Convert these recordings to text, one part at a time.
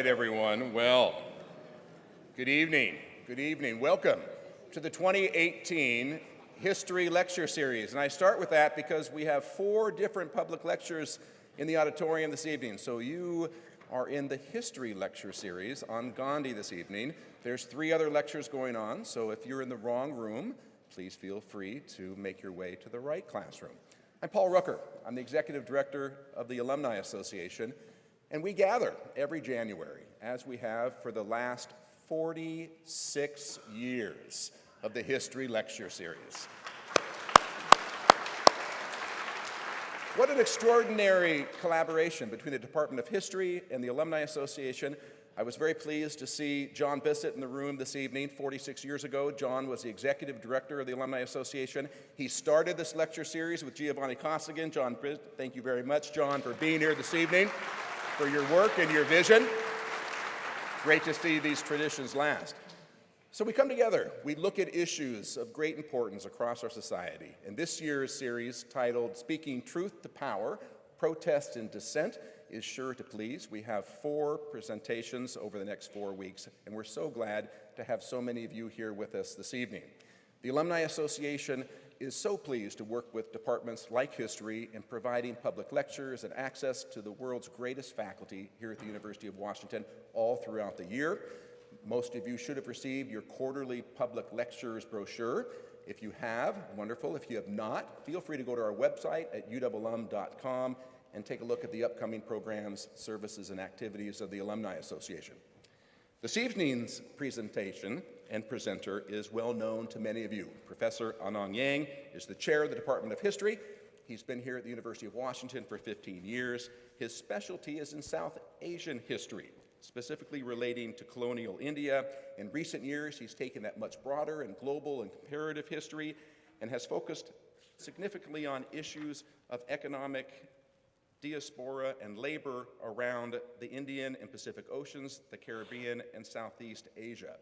right, everyone. Well, good evening. Good evening. Welcome to the 2018 History Lecture Series. And I start with that because we have 4 different public lectures in the auditorium this evening. So you are in the History Lecture Series on Gandhi this evening. There's 3 other lectures going on, so if you're in the wrong room, please feel free to make your way to the right classroom. I'm Paul Rucker. I'm the Executive Director of the Alumni Association, and we gather every January, as we have for the last 46 years of the History Lecture Series. What an extraordinary collaboration between the Department of History and the Alumni Association. I was very pleased to see John Bissett in the room this evening. 46 years ago, John was the Executive Director of the Alumni Association. He started this lecture series with Giovanni Costigan. John, thank you very much, John, for being here this evening, for your work and your vision. Great to see these traditions last. So we come together, we look at issues of great importance across our society. And this year's series, titled Speaking Truth to Power, Protest and Dissent, is sure to please. We have 4 presentations over the next 4 weeks, and we're so glad to have so many of you here with us this evening. The Alumni Association is so pleased to work with departments like history in providing public lectures and access to the world's greatest faculty here at the University of Washington all throughout the year. Most of you should have received your quarterly public lectures brochure. If you have, wonderful. If you have not, feel free to go to our website at uwalum.com and take a look at the upcoming programs, services, and activities of the Alumni Association. This evening's presentation and presenter is well known to many of you. Professor Anand Yang is the chair of the Department of History. He's been here at the University of Washington for 15 years. His specialty is in South Asian history, specifically relating to colonial India. In recent years, he's taken that much broader and global and comparative history and has focused significantly on issues of economic diaspora and labor around the Indian and Pacific Oceans, the Caribbean, and Southeast Asia.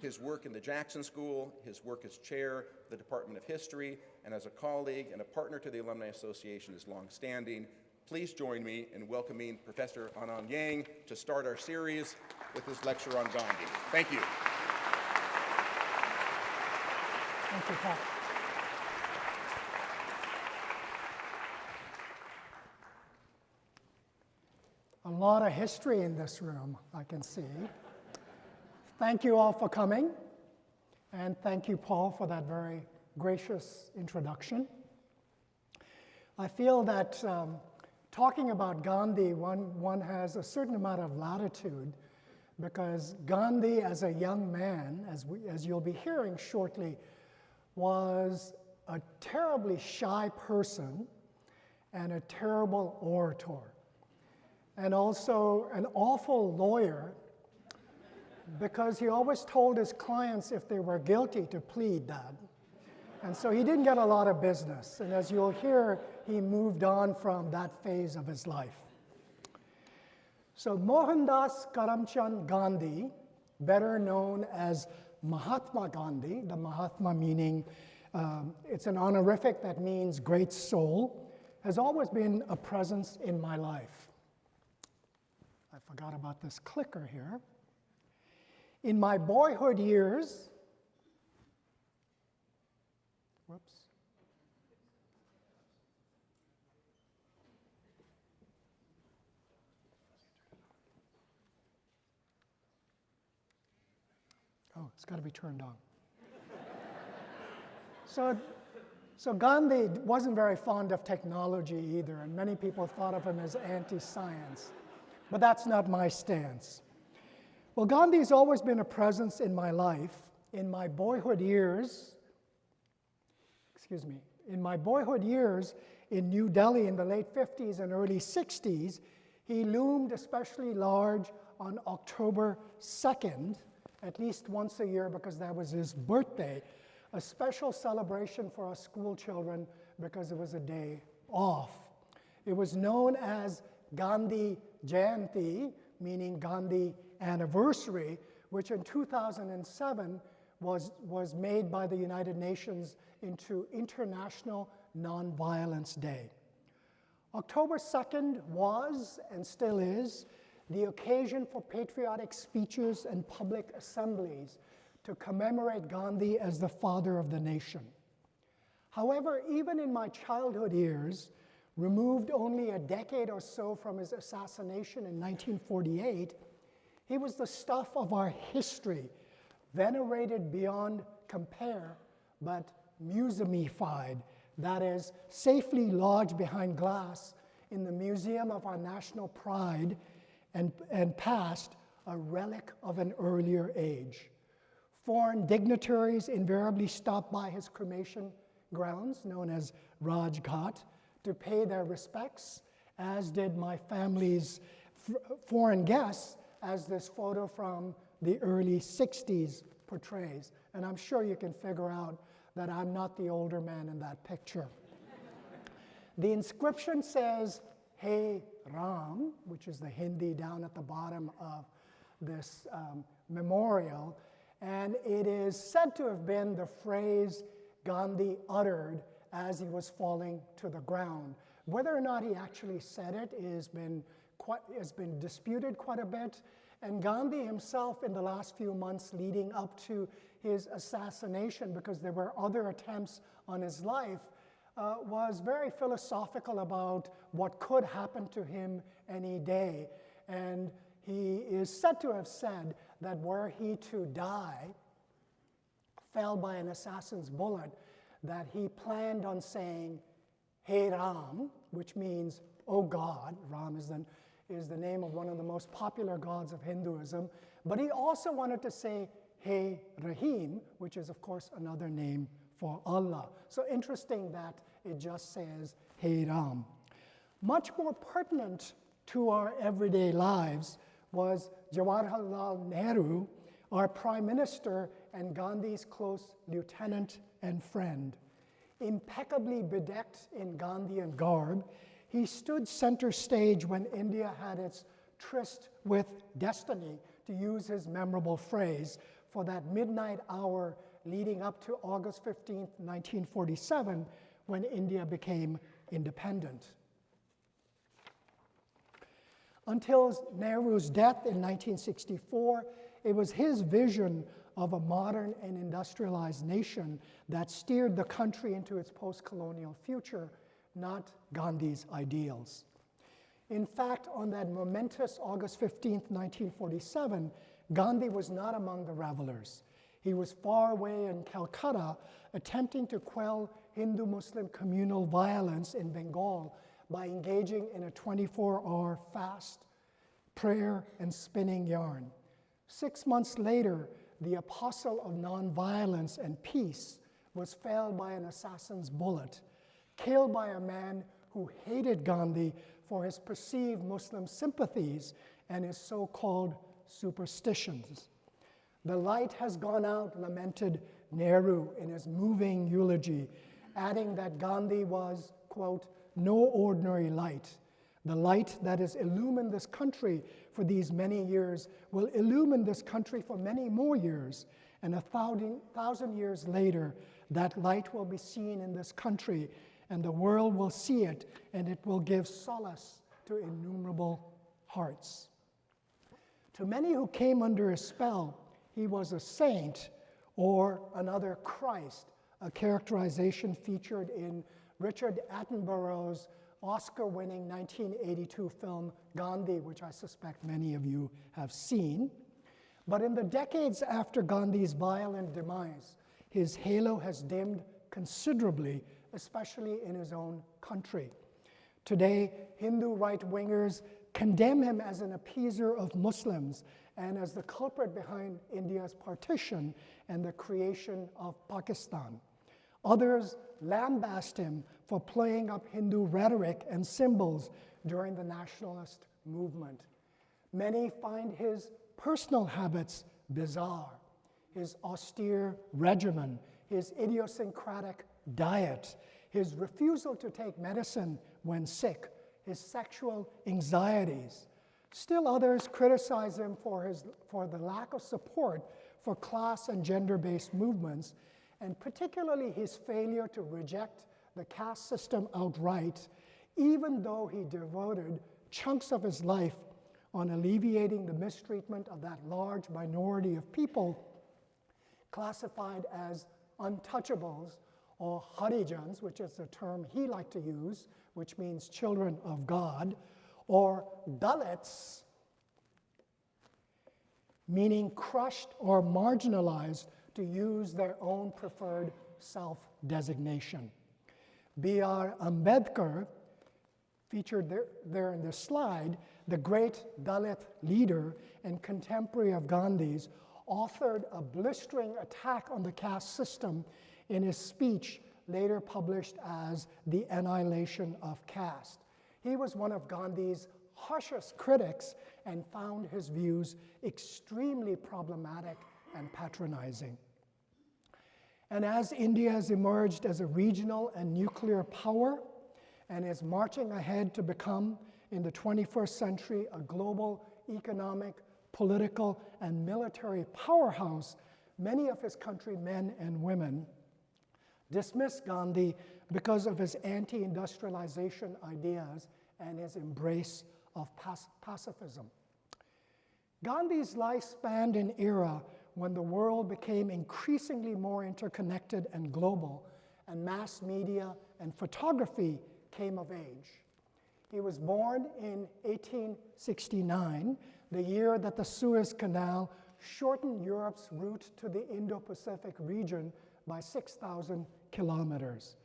His work in the Jackson School, his work as chair of the Department of History, and as a colleague and a partner to the Alumni Association is longstanding. Please join me in welcoming Professor Anand Yang to start our series with his lecture on Gandhi. Thank you. Thank you, Paul. A lot of history in this room, I can see. Thank you all for coming, and thank you, Paul, for that very gracious introduction. I feel that talking about Gandhi, one has a certain amount of latitude, because Gandhi, as a young man, as you'll be hearing shortly, was a terribly shy person and a terrible orator, and also an awful lawyer, because he always told his clients if they were guilty to plead that. And so he didn't get a lot of business. And as you'll hear, he moved on from that phase of his life. So Mohandas Karamchand Gandhi, better known as Mahatma Gandhi, the Mahatma meaning, it's an honorific that means great soul, has always been a presence in my life. I forgot about this clicker here. In my boyhood years, whoops. Oh, it's got to be turned on. So Gandhi wasn't very fond of technology either, and many people thought of him as anti-science. But that's not my stance. Well, Gandhi's always been a presence in my life. In my boyhood years in New Delhi in the late 50s and early 60s, he loomed especially large on October 2nd, at least once a year because that was his birthday, a special celebration for us school children because it was a day off. It was known as Gandhi Jayanti, meaning Gandhi anniversary, which in 2007 was made by the United Nations into International Nonviolence Day. October 2nd was, and still is, the occasion for patriotic speeches and public assemblies to commemorate Gandhi as the father of the nation. However, even in my childhood years, removed only a decade or so from his assassination in 1948, he was the stuff of our history, venerated beyond compare, but museumified, that is, safely lodged behind glass in the museum of our national pride and past, a relic of an earlier age. Foreign dignitaries invariably stopped by his cremation grounds, known as Rajghat, to pay their respects, as did my family's foreign guests, as this photo from the early 60s portrays. And I'm sure you can figure out that I'm not the older man in that picture. The inscription says, "Hey Ram," which is the Hindi down at the bottom of this memorial, and it is said to have been the phrase Gandhi uttered as he was falling to the ground. Whether or not he actually said it has been disputed quite a bit, and Gandhi himself in the last few months leading up to his assassination, because there were other attempts on his life, was very philosophical about what could happen to him any day. And he is said to have said that were he to die, fell by an assassin's bullet, that he planned on saying, "Hey Ram," which means, "Oh God." Ram is the name of one of the most popular gods of Hinduism. But he also wanted to say, "Hey Rahim," which is, of course, another name for Allah. So interesting that it just says, "Hey Ram." Much more pertinent to our everyday lives was Jawaharlal Nehru, our Prime Minister and Gandhi's close lieutenant and friend. Impeccably bedecked in Gandhian garb, he stood center stage when India had its tryst with destiny, to use his memorable phrase, for that midnight hour leading up to August 15th, 1947, when India became independent. Until Nehru's death in 1964, it was his vision of a modern and industrialized nation that steered the country into its post-colonial future, not Gandhi's ideals. In fact, on that momentous August 15th, 1947, Gandhi was not among the revelers. He was far away in Calcutta, attempting to quell Hindu-Muslim communal violence in Bengal by engaging in a 24-hour fast, prayer, and spinning yarn. 6 months later, the apostle of nonviolence and peace was felled by an assassin's bullet, killed by a man who hated Gandhi for his perceived Muslim sympathies and his so-called superstitions. "The light has gone out," lamented Nehru in his moving eulogy, adding that Gandhi was, quote, "no ordinary light. The light that has illumined this country for these many years will illumine this country for many more years, and 1,000 years later, that light will be seen in this country, and the world will see it, and it will give solace to innumerable hearts." To many who came under his spell, he was a saint or another Christ, a characterization featured in Richard Attenborough's Oscar-winning 1982 film Gandhi, which I suspect many of you have seen. But in the decades after Gandhi's violent demise, his halo has dimmed considerably, especially in his own country. Today, Hindu right-wingers condemn him as an appeaser of Muslims and as the culprit behind India's partition and the creation of Pakistan. Others lambast him for playing up Hindu rhetoric and symbols during the nationalist movement. Many find his personal habits bizarre, his austere regimen, his idiosyncratic diet, his refusal to take medicine when sick, his sexual anxieties. Still others criticize him for the lack of support for class and gender-based movements, and particularly his failure to reject the caste system outright, even though he devoted chunks of his life on alleviating the mistreatment of that large minority of people classified as untouchables, or Harijans, which is the term he liked to use, which means children of God, or Dalits, meaning crushed or marginalized, to use their own preferred self-designation. B.R. Ambedkar, featured there in this slide, the great Dalit leader and contemporary of Gandhi's, authored a blistering attack on the caste system in his speech, later published as The Annihilation of Caste. He was one of Gandhi's harshest critics and found his views extremely problematic and patronizing. And as India has emerged as a regional and nuclear power and is marching ahead to become, in the 21st century, a global economic, political, and military powerhouse, many of his countrymen and women dismissed Gandhi because of his anti-industrialization ideas and his embrace of pacifism. Gandhi's life spanned an era when the world became increasingly more interconnected and global, and mass media and photography came of age. He was born in 1869, the year that the Suez Canal shortened Europe's route to the Indo-Pacific region by 6,000 kilometers.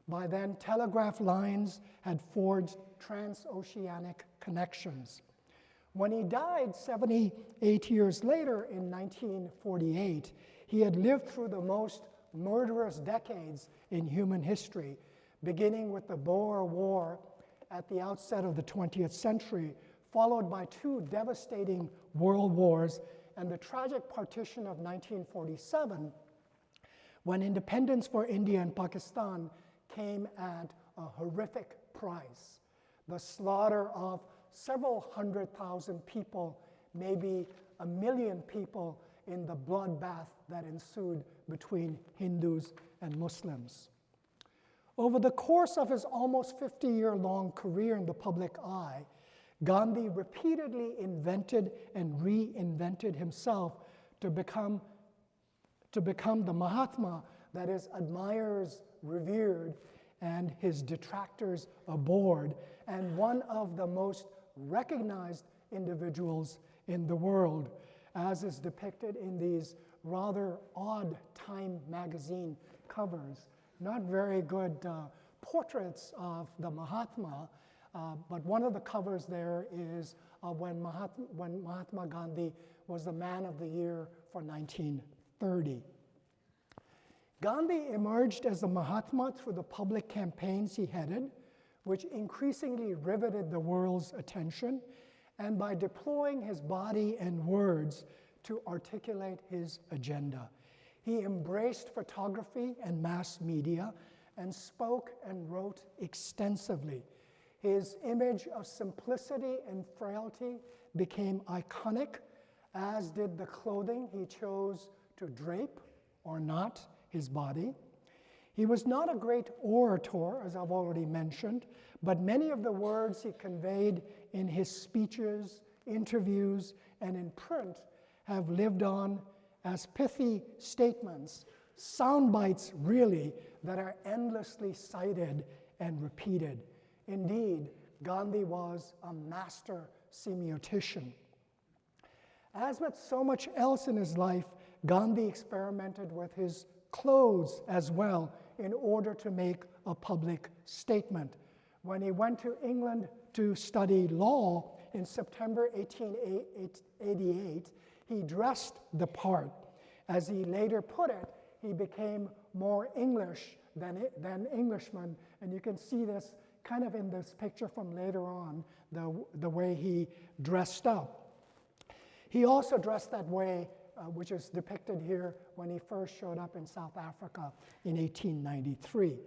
By then, telegraph lines had forged transoceanic connections. When he died 78 years later in 1948, he had lived through the most murderous decades in human history, beginning with the Boer War at the outset of the 20th century, followed by two devastating world wars and the tragic partition of 1947, when independence for India and Pakistan came at a horrific price. The slaughter of several 100,000 people, maybe 1 million people, in the bloodbath that ensued between Hindus and Muslims. Over the course of his almost 50-year-long career in the public eye, Gandhi repeatedly invented and reinvented himself to become the Mahatma that his admirers revered and his detractors abhorred, and one of the most recognized individuals in the world, as is depicted in these rather odd Time magazine covers. Not very good portraits of the Mahatma, but one of the covers there is when Mahatma Gandhi was the Man of the Year for 1930. Gandhi emerged as the Mahatma through the public campaigns he headed, which increasingly riveted the world's attention, and by deploying his body and words to articulate his agenda. He embraced photography and mass media and spoke and wrote extensively. His image of simplicity and frailty became iconic, as did the clothing he chose to drape or not his body. He was not a great orator, as I've already mentioned, but many of the words he conveyed in his speeches, interviews, and in print have lived on as pithy statements, sound bites really, that are endlessly cited and repeated. Indeed, Gandhi was a master semiotician. As with so much else in his life, Gandhi experimented with his clothes as well in order to make a public statement. When he went to England to study law in September 1888, he dressed the part. As he later put it, he became more English than Englishman, and you can see this kind of in this picture from later on, the way he dressed up. He also dressed that way, which is depicted here when he first showed up in South Africa in 1893.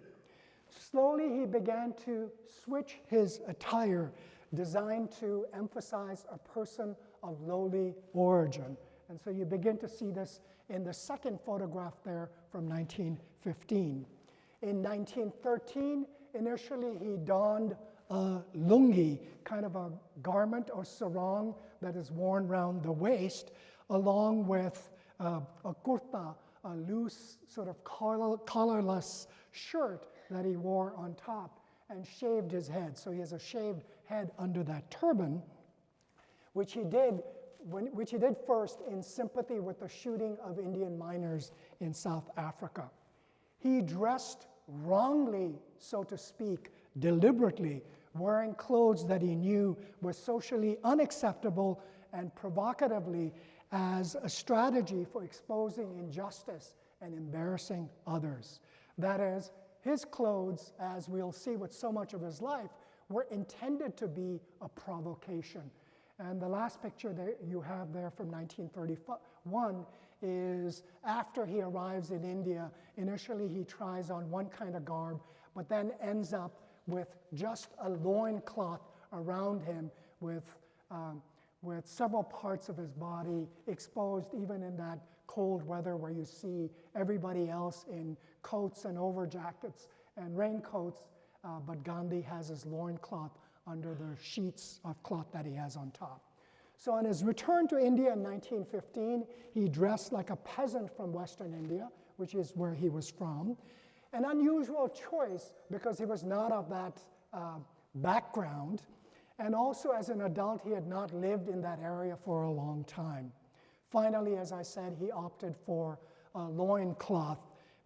Slowly, he began to switch his attire, designed to emphasize a person of lowly origin. And so you begin to see this in the second photograph there from 1915. In 1913, initially he donned a lungi, kind of a garment or sarong that is worn around the waist, along with a kurta, a loose sort of collarless shirt that he wore on top, and shaved his head. So he has a shaved head under that turban, which he did first in sympathy with the shooting of Indian miners in South Africa. He dressed wrongly, so to speak, deliberately, wearing clothes that he knew were socially unacceptable and provocatively as a strategy for exposing injustice and embarrassing others. That is, his clothes, as we'll see with so much of his life, were intended to be a provocation. And the last picture that you have there from 1931 is after he arrives in India. Initially, he tries on one kind of garb, but then ends up with just a loincloth around him with several parts of his body exposed, even in that cold weather where you see everybody else in coats and overjackets and raincoats, but Gandhi has his loincloth under the sheets of cloth that he has on top. So on his return to India in 1915, he dressed like a peasant from Western India, which is where he was from. An unusual choice because he was not of that background. And also as an adult, he had not lived in that area for a long time. Finally, as I said, he opted for a loincloth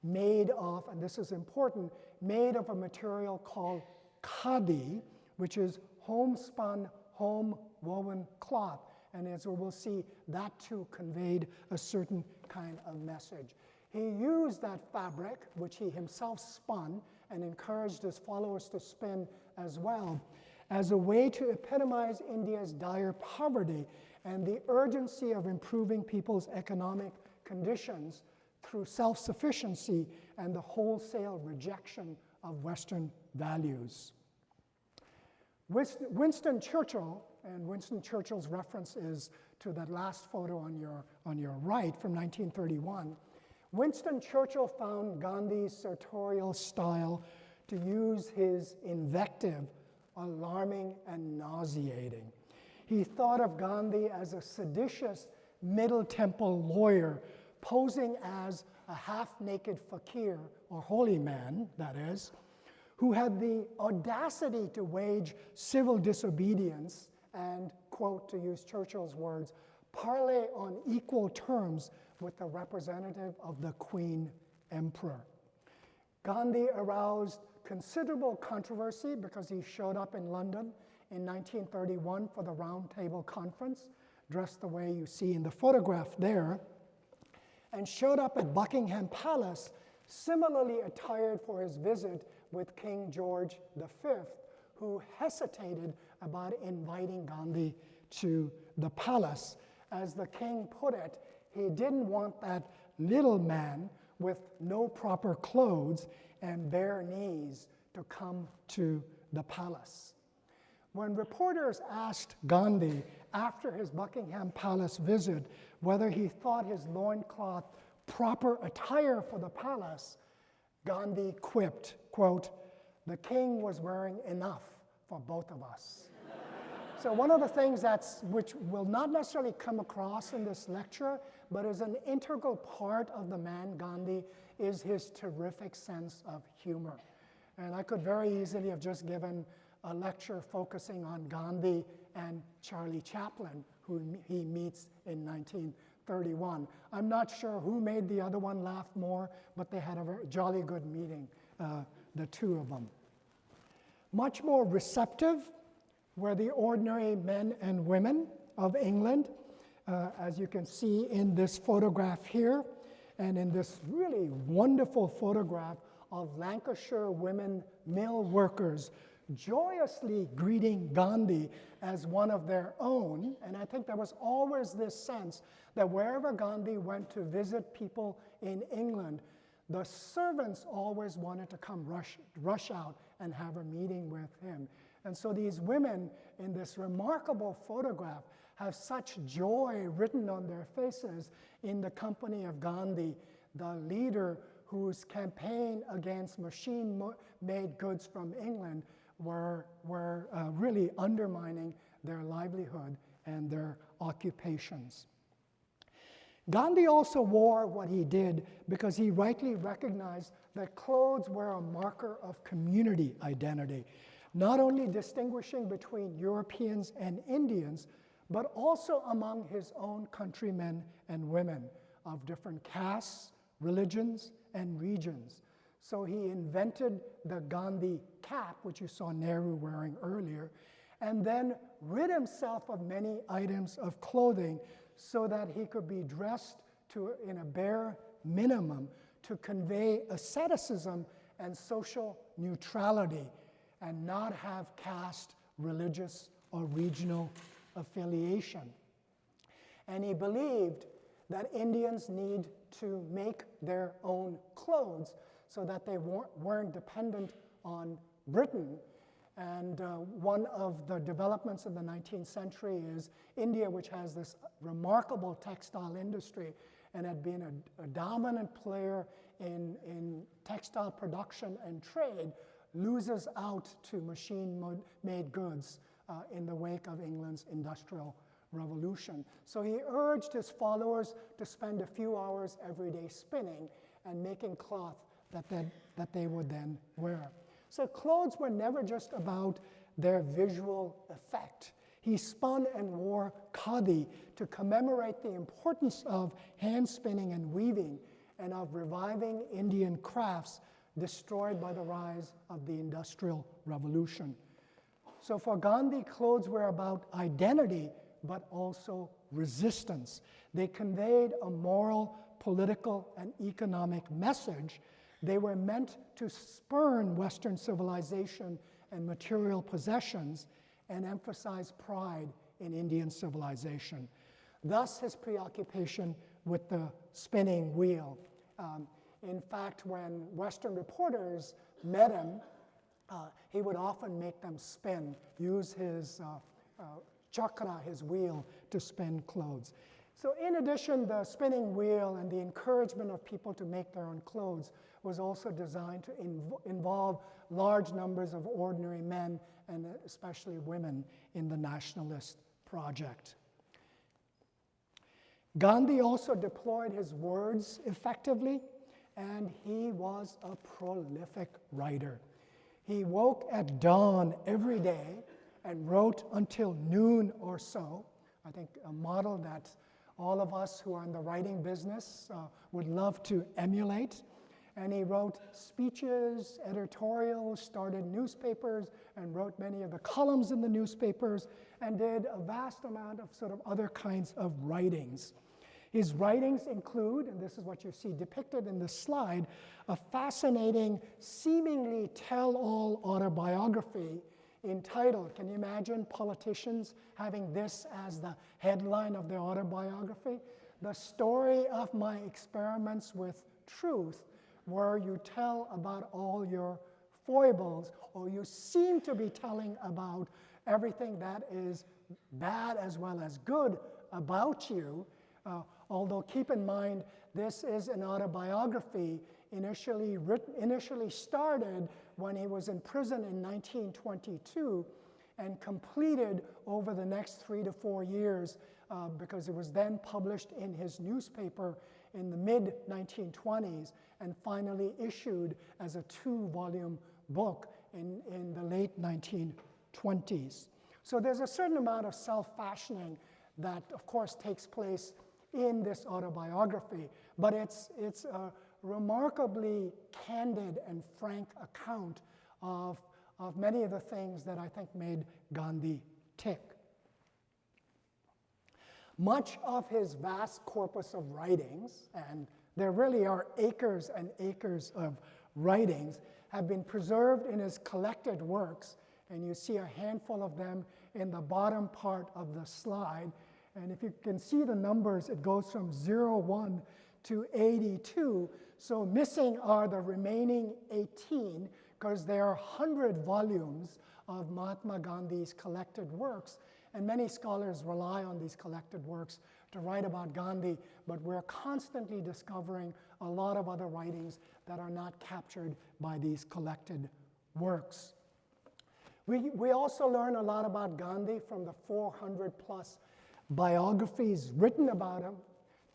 made of, and this is important, made of a material called khadi, which is homespun, home-woven cloth. And as we'll see, that too conveyed a certain kind of message. He used that fabric, which he himself spun and encouraged his followers to spin as well, as a way to epitomize India's dire poverty and the urgency of improving people's economic conditions through self-sufficiency and the wholesale rejection of Western values. Winston Churchill, and Winston Churchill's reference is to that last photo on your right from 1931. Winston Churchill found Gandhi's sartorial style, to use his invective, alarming and nauseating. He thought of Gandhi as a seditious Middle Temple lawyer posing as a half-naked fakir, or holy man, that is, who had the audacity to wage civil disobedience and, quote, to use Churchill's words, parley on equal terms with the representative of the Queen Emperor. Gandhi aroused considerable controversy because he showed up in London in 1931 for the Round Table Conference, dressed the way you see in the photograph there, and showed up at Buckingham Palace, similarly attired for his visit with King George V, who hesitated about inviting Gandhi to the palace. As the king put it, he didn't want that little man with no proper clothes and bare knees to come to the palace. When reporters asked Gandhi after his Buckingham Palace visit whether he thought his loincloth proper attire for the palace, Gandhi quipped, quote, "The king was wearing enough for both of us." So one of the things which will not necessarily come across in this lecture, but is an integral part of the man Gandhi, is his terrific sense of humor. And I could very easily have just given a lecture focusing on Gandhi and Charlie Chaplin, who he meets in 1931. I'm not sure who made the other one laugh more, but they had a very jolly good meeting, the two of them. Much more receptive were the ordinary men and women of England, as you can see in this photograph here, and in this really wonderful photograph of Lancashire women mill workers joyously greeting Gandhi as one of their own. And I think there was always this sense that wherever Gandhi went to visit people in England, the servants always wanted to come rush out and have a meeting with him. And so these women in this remarkable photograph have such joy written on their faces in the company of Gandhi, the leader whose campaign against machine-made goods from England were really undermining their livelihood and their occupations. Gandhi also wore what he did because he rightly recognized that clothes were a marker of community identity, not only distinguishing between Europeans and Indians, but also among his own countrymen and women of different castes, religions, and regions. So he invented the Gandhi cap, which you saw Nehru wearing earlier, and then rid himself of many items of clothing so that he could be dressed in a bare minimum to convey asceticism and social neutrality and not have caste, religious, or regional affiliation. And he believed that Indians need to make their own clothes so that they weren't dependent on Britain. And one of the developments in the 19th century is India, which has this remarkable textile industry and had been a dominant player in textile production and trade, loses out to machine-made goods in the wake of England's Industrial Revolution. So he urged his followers to spend a few hours every day spinning and making cloth that they would then wear. So clothes were never just about their visual effect. He spun and wore khadi to commemorate the importance of hand spinning and weaving and of reviving Indian crafts destroyed by the rise of the Industrial Revolution. So for Gandhi, clothes were about identity, but also resistance. They conveyed a moral, political, and economic message. They were meant to spurn Western civilization and material possessions and emphasize pride in Indian civilization. Thus, his preoccupation with the spinning wheel. In fact, when Western reporters met him, he would often make them spin, use his chakra, his wheel, to spin clothes. So in addition, the spinning wheel and the encouragement of people to make their own clothes was also designed to involve large numbers of ordinary men and especially women in the nationalist project. Gandhi also deployed his words effectively, and he was a prolific writer. He woke at dawn every day and wrote until noon or so. I think a model that all of us who are in the writing business would love to emulate. And he wrote speeches, editorials, started newspapers, and wrote many of the columns in the newspapers, and did a vast amount of sort of other kinds of writings. His writings include, and this is what you see depicted in this slide, a fascinating, seemingly tell-all autobiography entitled, can you imagine politicians having this as the headline of their autobiography? The Story of My Experiments with Truth, where you tell about all your foibles, or you seem to be telling about everything that is bad as well as good about you. Although keep in mind, this is an autobiography initially started when he was in prison in 1922 and completed over the next 3 to 4 years because it was then published in his newspaper in the mid-1920s and finally issued as a 2-volume book in the late 1920s. So there's a certain amount of self-fashioning that, of course, takes place in this autobiography, but it's a remarkably candid and frank account of many of the things that I think made Gandhi tick. Much of his vast corpus of writings, and there really are acres and acres of writings, have been preserved in his collected works, and you see a handful of them in the bottom part of the slide. And if you can see the numbers, it goes from 01 to 82. So missing are the remaining 18, because there are 100 volumes of Mahatma Gandhi's collected works. And many scholars rely on these collected works to write about Gandhi, but we're constantly discovering a lot of other writings that are not captured by these collected works. We also learn a lot about Gandhi from the 400 plus biographies written about him,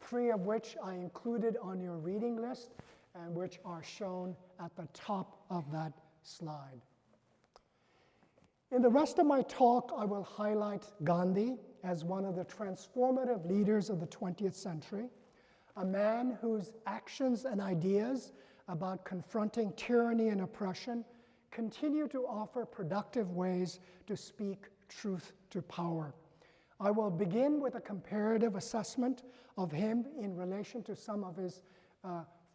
3 of which I included on your reading list and which are shown at the top of that slide. In the rest of my talk, I will highlight Gandhi as one of the transformative leaders of the 20th century, a man whose actions and ideas about confronting tyranny and oppression continue to offer productive ways to speak truth to power. I will begin with a comparative assessment of him in relation to some of his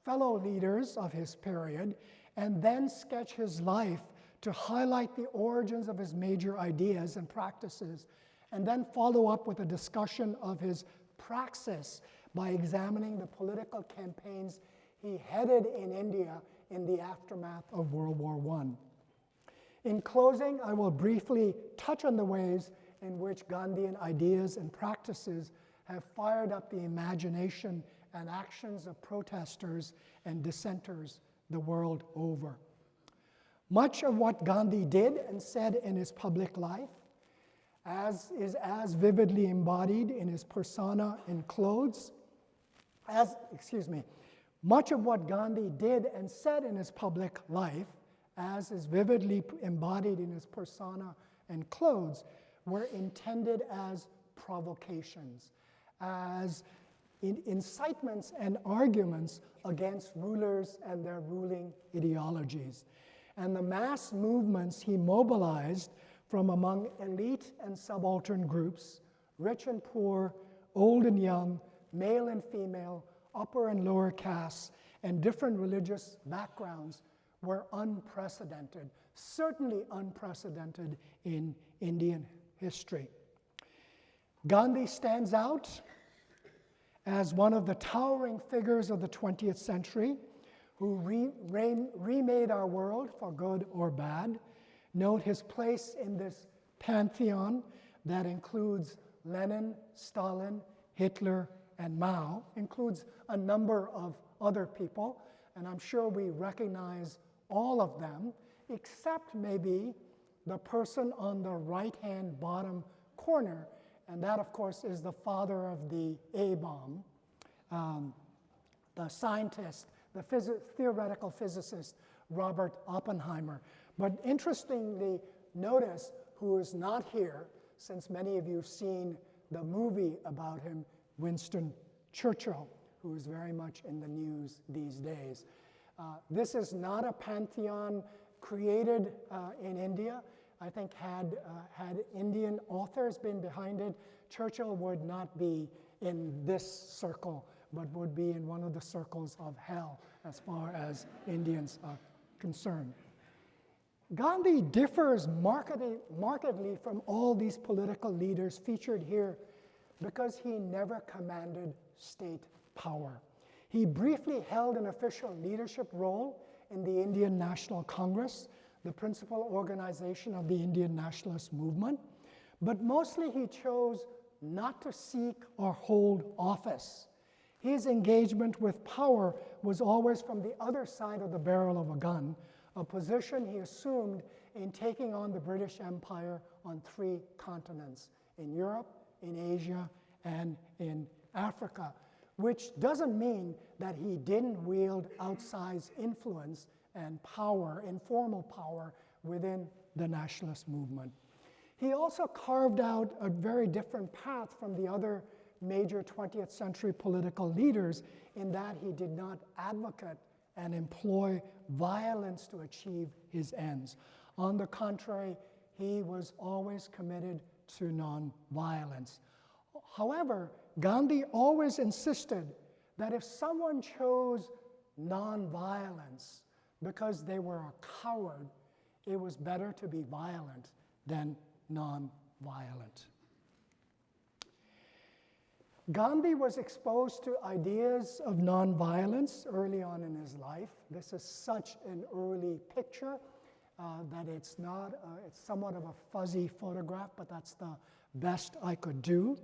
fellow leaders of his period, and then sketch his life to highlight the origins of his major ideas and practices, and then follow up with a discussion of his praxis by examining the political campaigns he headed in India in the aftermath of World War I. In closing, I will briefly touch on the ways in which Gandhian ideas and practices have fired up the imagination and actions of protesters and dissenters the world over. Much of what Gandhi did and said in his public life is as vividly embodied in his persona and clothes, much of what Gandhi did and said in his public life, as is vividly embodied in his persona and clothes, were intended as provocations, as incitements and arguments against rulers and their ruling ideologies. And the mass movements he mobilized from among elite and subaltern groups, rich and poor, old and young, male and female, upper and lower castes, and different religious backgrounds were unprecedented, certainly unprecedented in Indian history. Gandhi stands out as one of the towering figures of the 20th century who remade our world for good or bad. Note his place in this pantheon that includes Lenin, Stalin, Hitler, and Mao, includes a number of other people, and I'm sure we recognize all of them, except maybe the person on the right-hand bottom corner, and that, of course, is the father of the A-bomb, the scientist, the theoretical physicist, Robert Oppenheimer. But interestingly, notice who is not here, since many of you have seen the movie about him, Winston Churchill, who is very much in the news these days. This is not a pantheon created in India. I think had Indian authors been behind it, Churchill would not be in this circle, but would be in one of the circles of hell as far as Indians are concerned. Gandhi differs markedly from all these political leaders featured here because he never commanded state power. He briefly held an official leadership role in the Indian National Congress, the principal organization of the Indian nationalist movement, but mostly he chose not to seek or hold office. His engagement with power was always from the other side of the barrel of a gun, a position he assumed in taking on the British Empire on 3 continents, in Europe, in Asia, and in Africa, which doesn't mean that he didn't wield outsized influence and power, informal power, within the nationalist movement. He also carved out a very different path from the other major 20th century political leaders in that he did not advocate and employ violence to achieve his ends. On the contrary, he was always committed to nonviolence. However, Gandhi always insisted that if someone chose nonviolence because they were a coward, it was better to be violent than nonviolent. Gandhi was exposed to ideas of nonviolence early on in his life. This is such an early picture that it's somewhat of a fuzzy photograph, but that's the best I could do.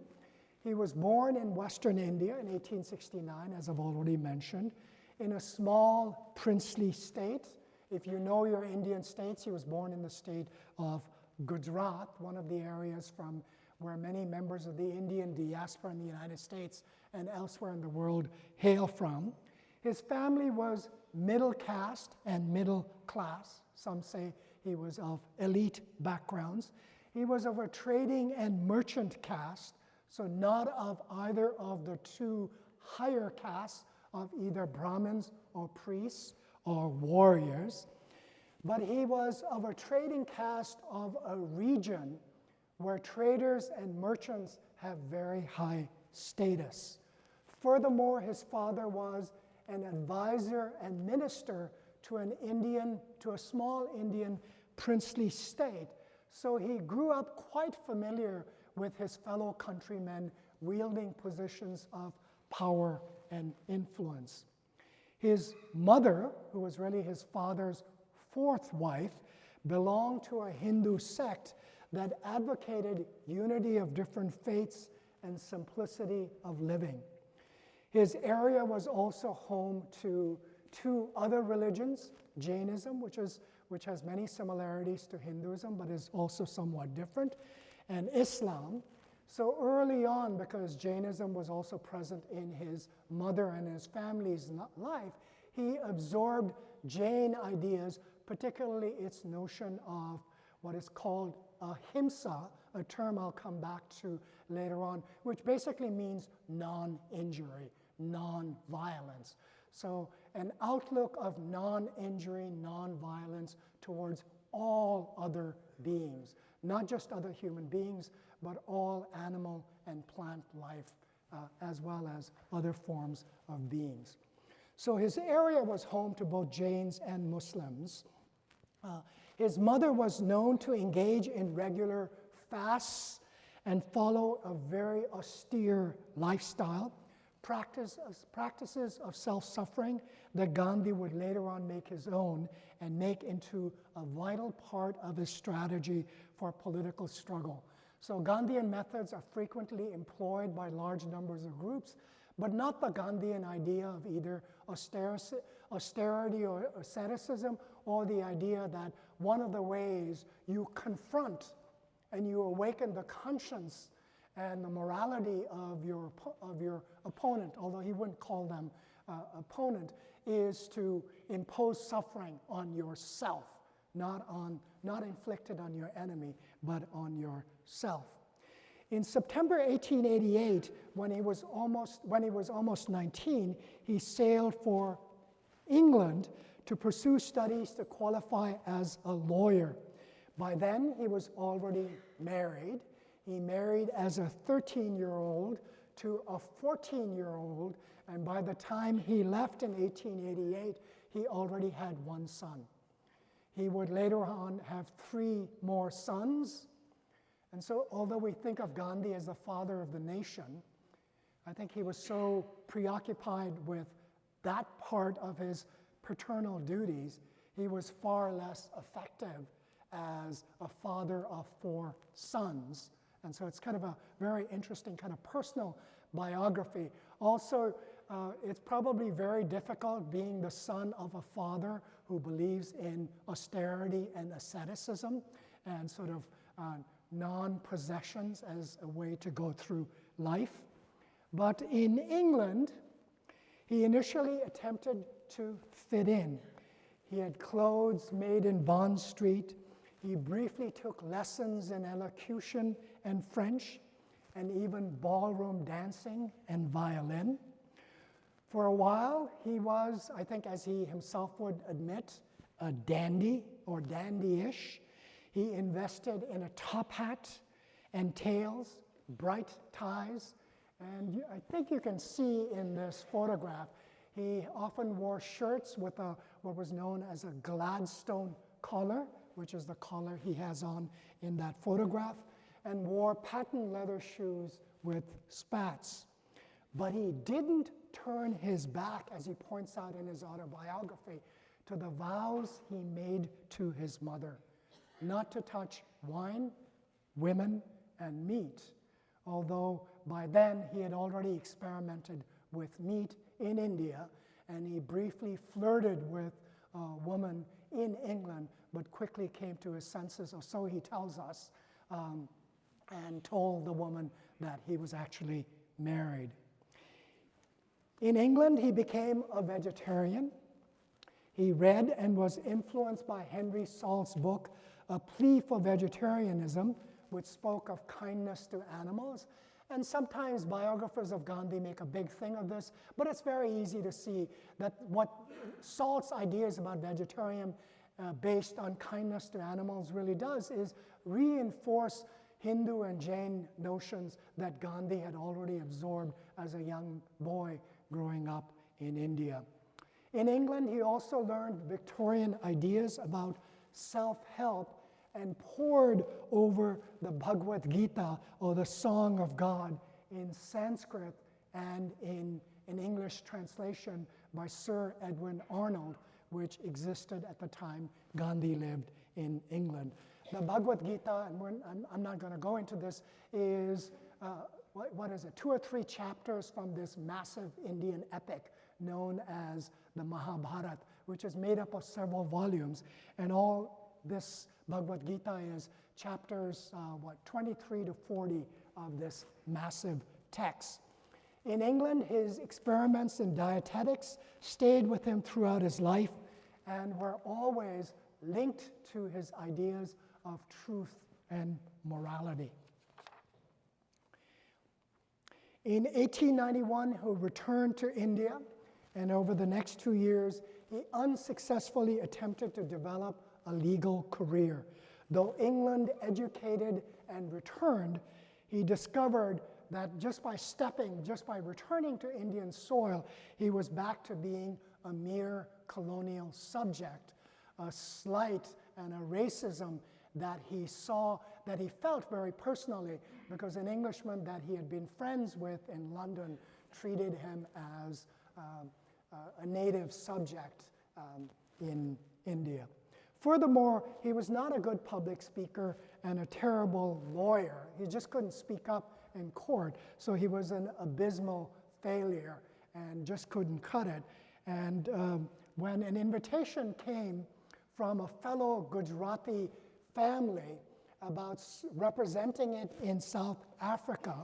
He was born in Western India in 1869, as I've already mentioned, in a small princely state. If you know your Indian states, he was born in the state of Gujarat, one of the areas from where many members of the Indian diaspora in the United States and elsewhere in the world hail from. His family was middle caste and middle class. Some say he was of elite backgrounds. He was of a trading and merchant caste, so not of either of the two higher castes of either Brahmins or priests or warriors. But he was of a trading caste of a region where traders and merchants have very high status. Furthermore, his father was an advisor and minister to a small Indian princely state. So he grew up quite familiar with his fellow countrymen wielding positions of power and influence. His mother, who was really his father's fourth wife, belonged to a Hindu sect that advocated unity of different faiths and simplicity of living. His area was also home to two other religions, Jainism, which has many similarities to Hinduism, but is also somewhat different, and Islam. So early on, because Jainism was also present in his mother and his family's life, he absorbed Jain ideas, particularly its notion of what is called ahimsa, a term I'll come back to later on, which basically means non-injury, non-violence. So an outlook of non-injury, non-violence towards all other beings, not just other human beings, but all animal and plant life, as well as other forms of beings. So his area was home to both Jains and Muslims. His mother was known to engage in regular fasts and follow a very austere lifestyle, practices of self-suffering that Gandhi would later on make his own and make into a vital part of his strategy for political struggle. So Gandhian methods are frequently employed by large numbers of groups, but not the Gandhian idea of either austerity or asceticism, or the idea that one of the ways you confront and you awaken the conscience and the morality of your opponent, although he wouldn't call them opponent, is to impose suffering on yourself, not inflicted on your enemy, but on yourself. In September 1888, when he was almost 19, he sailed for England to pursue studies to qualify as a lawyer. By then, he was already married. He married as a 13-year-old to a 14-year-old, and by the time he left in 1888, he already had one son. He would later on have 3 more sons. And so, although we think of Gandhi as the father of the nation, I think he was so preoccupied with that part of his paternal duties, he was far less effective as a father of 4 sons. And so it's kind of a very interesting kind of personal biography. Also, it's probably very difficult being the son of a father who believes in austerity and asceticism and sort of non-possessions as a way to go through life. But in England, he initially attempted to fit in. He had clothes made in Bond Street. He briefly took lessons in elocution and French, and even ballroom dancing and violin. For a while, he was, I think as he himself would admit, a dandy or dandy-ish. He invested in a top hat and tails, bright ties, and I think you can see in this photograph, he often wore shirts with what was known as a Gladstone collar, which is the collar he has on in that photograph, and wore patent leather shoes with spats. But he didn't turn his back, as he points out in his autobiography, to the vows he made to his mother, not to touch wine, women, and meat, although by then he had already experimented with meat in India, and he briefly flirted with a woman in England, but quickly came to his senses, or so he tells us, and told the woman that he was actually married. In England, he became a vegetarian. He read and was influenced by Henry Salt's book, A Plea for Vegetarianism, which spoke of kindness to animals. And sometimes biographers of Gandhi make a big thing of this, but it's very easy to see that what Salt's ideas about vegetarian based on kindness to animals really does is reinforce Hindu and Jain notions that Gandhi had already absorbed as a young boy growing up in India. In England, he also learned Victorian ideas about self-help and pored over the Bhagavad Gita, or the Song of God, in Sanskrit and in an English translation by Sir Edwin Arnold, which existed at the time Gandhi lived in England. The Bhagavad Gita, and I'm not going to go into this, is, what is it, 2 or 3 chapters from this massive Indian epic known as the Mahabharata, which is made up of several volumes. And all this Bhagavad Gita is chapters, 23 to 40 of this massive text. In England, his experiments in dietetics stayed with him throughout his life and were always linked to his ideas of truth and morality. In 1891, he returned to India, and over the next 2 years, he unsuccessfully attempted to develop a legal career. Though England educated and returned, he discovered that just by returning to Indian soil, he was back to being a mere colonial subject, a slight and a racism that he saw, that he felt very personally, because an Englishman that he had been friends with in London treated him as a native subject in India. Furthermore, he was not a good public speaker and a terrible lawyer. He just couldn't speak up in court, so he was an abysmal failure and just couldn't cut it. And when an invitation came from a fellow Gujarati family about representing it in South Africa,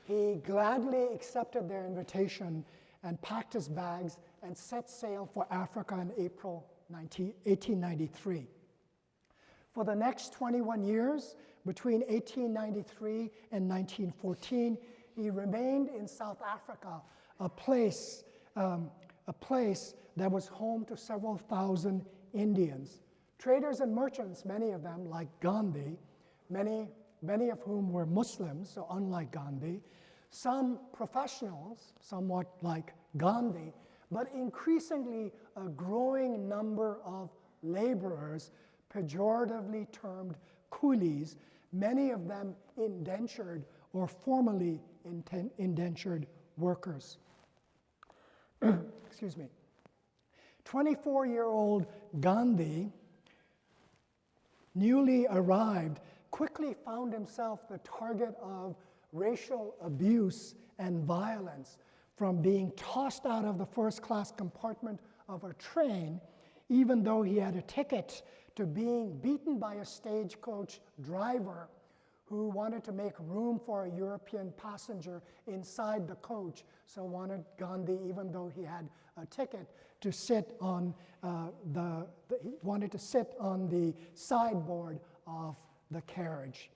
he gladly accepted their invitation and packed his bags and set sail for Africa in April 1893. For the next 21 years, between 1893 and 1914, he remained in South Africa, a place that was home to several thousand Indians. Traders and merchants, many of them, like Gandhi, many of whom were Muslims, so unlike Gandhi, some professionals, somewhat like Gandhi, but increasingly a growing number of laborers, pejoratively termed coolies, many of them indentured or formerly indentured workers. Excuse me. 24-year-old Gandhi, newly arrived, quickly found himself the target of racial abuse and violence, from being tossed out of the first-class compartment of a train, even though he had a ticket, to being beaten by a stagecoach driver who wanted to make room for a European passenger inside the coach, so wanted Gandhi, even though he had a ticket, to sit on he wanted to sit on the sideboard of the carriage.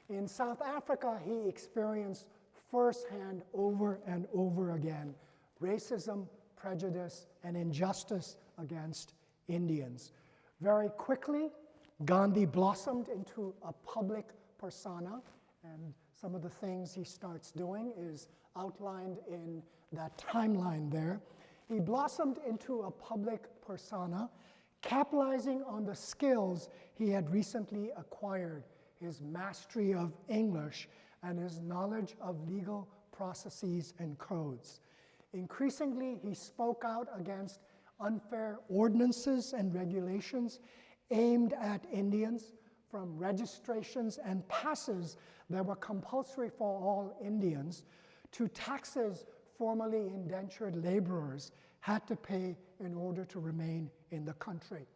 In South Africa, he experienced firsthand, over and over again, racism, prejudice, and injustice against Indians. Very quickly, Gandhi blossomed into a public persona, and some of the things he starts doing is outlined in that timeline there. He blossomed into a public persona, capitalizing on the skills he had recently acquired, his mastery of English and his knowledge of legal processes and codes. Increasingly, he spoke out against unfair ordinances and regulations aimed at Indians, from registrations and passes that were compulsory for all Indians to taxes formerly indentured laborers had to pay in order to remain in the country.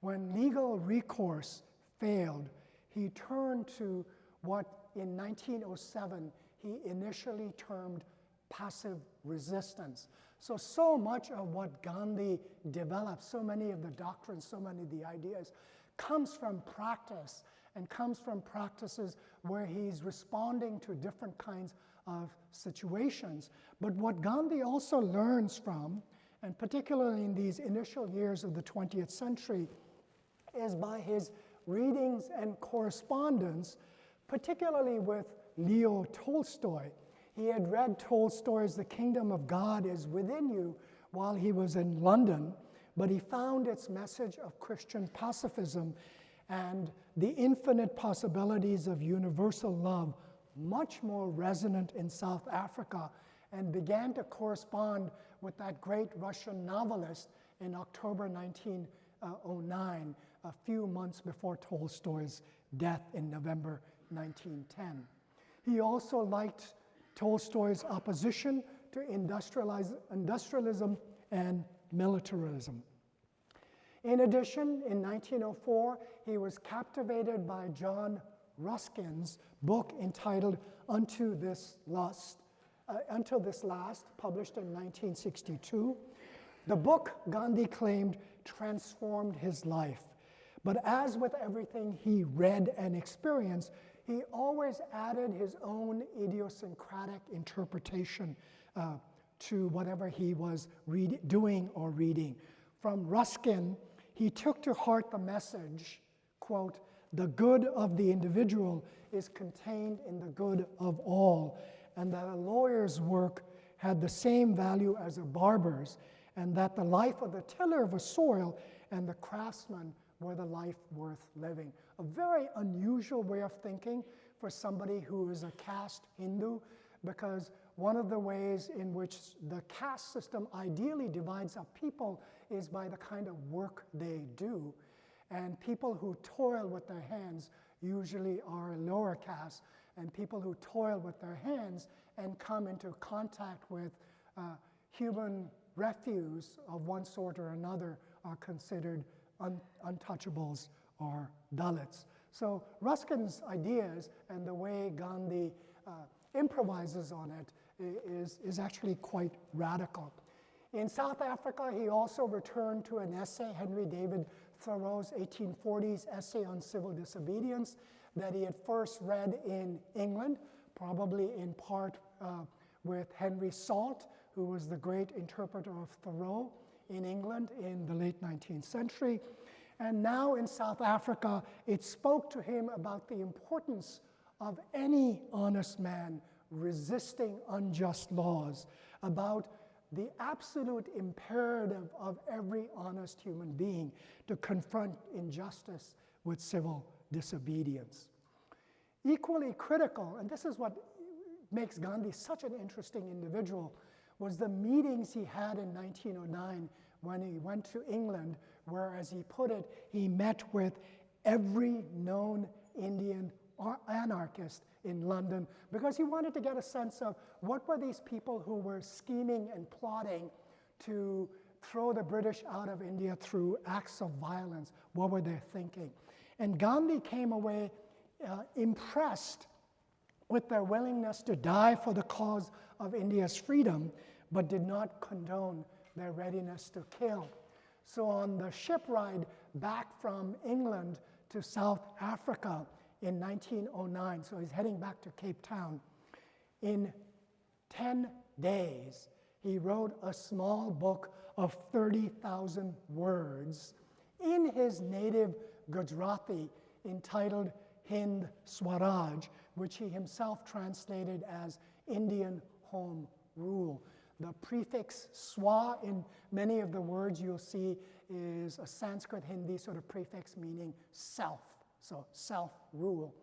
When legal recourse failed, he turned to what in 1907 he initially termed passive resistance. So much of what Gandhi developed, so many of the doctrines, so many of the ideas, comes from practice and comes from practices where he's responding to different kinds of situations. But what Gandhi also learns from, and particularly in these initial years of the 20th century, is by his readings and correspondence, particularly with Leo Tolstoy. He had read Tolstoy's The Kingdom of God is Within You while he was in London, but he found its message of Christian pacifism and the infinite possibilities of universal love much more resonant in South Africa, and began to correspond with that great Russian novelist in October 1909, a few months before Tolstoy's death in November 1910. He also liked Tolstoy's opposition to industrialism and militarism. In addition, in 1904, he was captivated by John Ruskin's book entitled Until This Last, published in 1962. The book, Gandhi claimed, transformed his life. But as with everything he read and experienced, he always added his own idiosyncratic interpretation to whatever he was doing or reading. From Ruskin, he took to heart the message, quote, "The good of the individual is contained in the good of all, and that a lawyer's work had the same value as a barber's, and that the life of the tiller of a soil and the craftsman were the life worth living." A very unusual way of thinking for somebody who is a caste Hindu, because one of the ways in which the caste system ideally divides up people is by the kind of work they do. And people who toil with their hands usually are lower caste, and people who toil with their hands and come into contact with human refuse of one sort or another are considered untouchables or Dalits. So Ruskin's ideas and the way Gandhi improvises on it is actually quite radical. In South Africa, he also returned to an essay, Henry David Thoreau's 1840s essay on civil disobedience, that he had first read in England, probably in part with Henry Salt, who was the great interpreter of Thoreau in England in the late 19th century. And now in South Africa, it spoke to him about the importance of any honest man resisting unjust laws, about the absolute imperative of every honest human being to confront injustice with civil disobedience. Equally critical, and this is what makes Gandhi such an interesting individual, was the meetings he had in 1909 when he went to England, where, as he put it, he met with every known Indian anarchist in London, because he wanted to get a sense of what were these people who were scheming and plotting to throw the British out of India through acts of violence. What were they thinking? And Gandhi came away impressed with their willingness to die for the cause of India's freedom, but did not condone their readiness to kill. So on the ship ride back from England to South Africa in 1909, so he's heading back to Cape Town, in 10 days, he wrote a small book of 30,000 words in his native Gujarati entitled Hind Swaraj, which he himself translated as Indian Home Rule. The prefix swa in many of the words you'll see is a Sanskrit Hindi sort of prefix meaning self, so self-rule.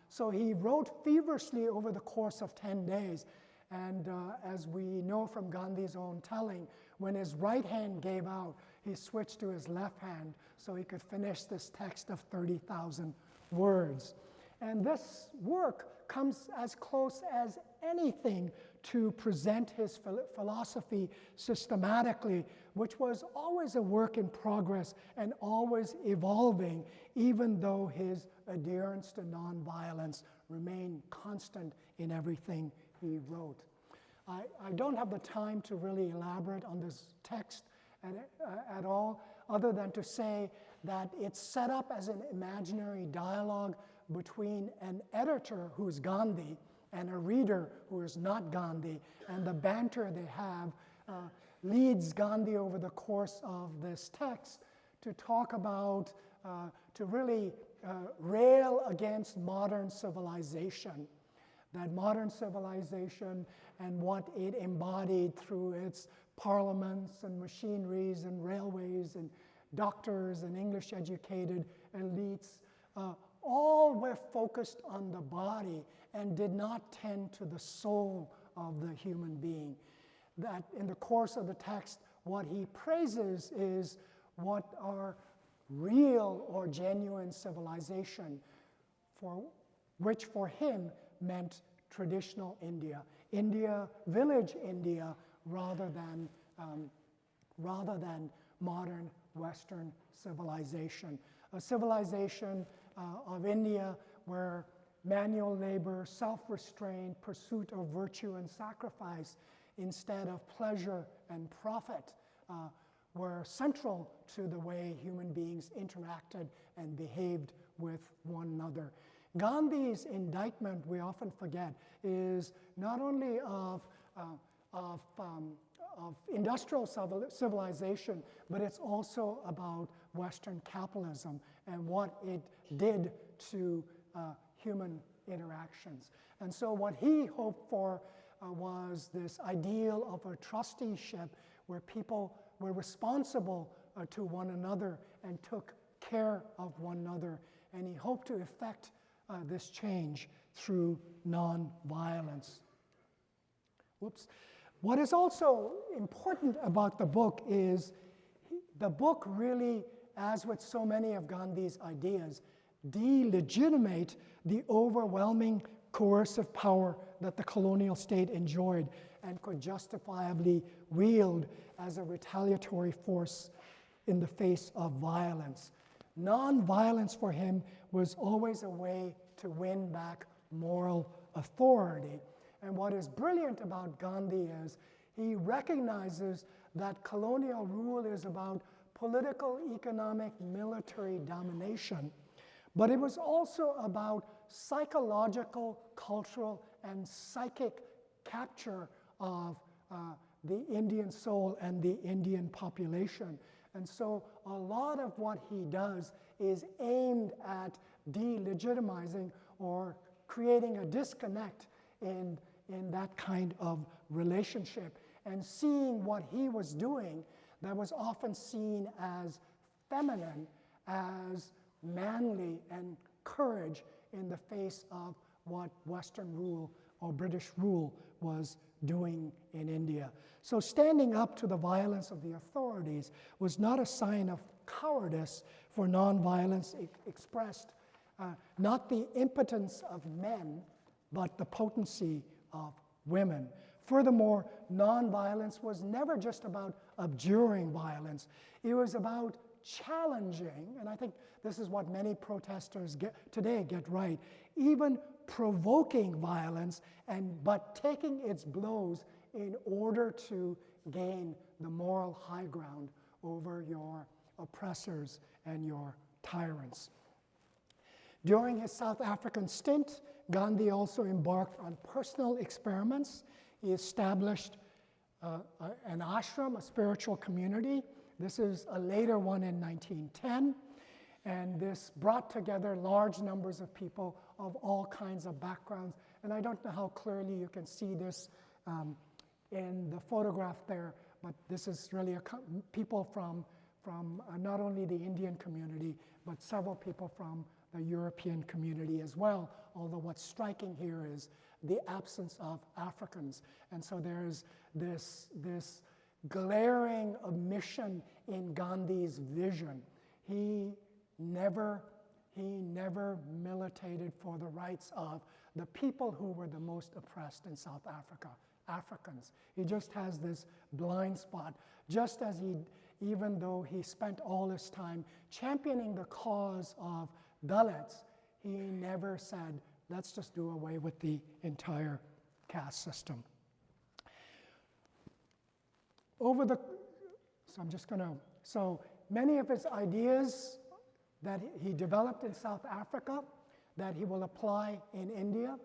So he wrote feverishly over the course of 10 days, and as we know from Gandhi's own telling, when his right hand gave out, he switched to his left hand so he could finish this text of 30,000 words. And this work comes as close as anything to present his philosophy systematically, which was always a work in progress and always evolving, even though his adherence to nonviolence remained constant in everything he wrote. I don't have the time to really elaborate on this text at all, other than to say that it's set up as an imaginary dialogue between an editor who is Gandhi and a reader who is not Gandhi, and the banter they have leads Gandhi over the course of this text to talk about, to really rail against modern civilization, that modern civilization and what it embodied through its parliaments and machineries and railways and doctors and English-educated elites, all were focused on the body and did not tend to the soul of the human being. That in the course of the text, what he praises is what are real or genuine civilization, which for him meant traditional India, village India, rather than modern Western civilization. A civilization of India where manual labor, self-restraint, pursuit of virtue and sacrifice instead of pleasure and profit were central to the way human beings interacted and behaved with one another. Gandhi's indictment, we often forget, is not only of industrial civilization, but it's also about Western capitalism and what it did to human interactions. And so what he hoped for was this ideal of a trusteeship where people were responsible to one another and took care of one another. And he hoped to effect this change through nonviolence. Whoops. What is also important about the book is the book really, as with so many of Gandhi's ideas, delegitimate the overwhelming coercive power that the colonial state enjoyed and could justifiably wield as a retaliatory force in the face of violence. Nonviolence for him was always a way to win back moral authority. And what is brilliant about Gandhi is he recognizes that colonial rule is about political, economic, military domination, but it was also about psychological, cultural, and psychic capture of the Indian soul and the Indian population. And so a lot of what he does is aimed at delegitimizing or creating a disconnect in that kind of relationship, and seeing what he was doing that was often seen as feminine, as manly and courage in the face of what Western rule or British rule was doing in India. So standing up to the violence of the authorities was not a sign of cowardice, for nonviolence expressed not the impotence of men, but the potency of women. Furthermore, nonviolence was never just about abjuring violence. It was about challenging, and I think this is what many protesters today get right, even provoking violence, but taking its blows in order to gain the moral high ground over your oppressors and your tyrants. During his South African stint, Gandhi also embarked on personal experiments. He established an ashram, a spiritual community. This is a later one in 1910. And this brought together large numbers of people of all kinds of backgrounds. And I don't know how clearly you can see this in the photograph there, but this is really people from not only the Indian community, but several people from the European community as well, although what's striking here is the absence of Africans. And so there's this glaring omission in Gandhi's vision. He never militated for the rights of the people who were the most oppressed in South Africa, Africans. He just has this blind spot, just as even though he spent all his time championing the cause of Dalits, he never said, let's just do away with the entire caste system. So many of his ideas that he developed in South Africa that he will apply in India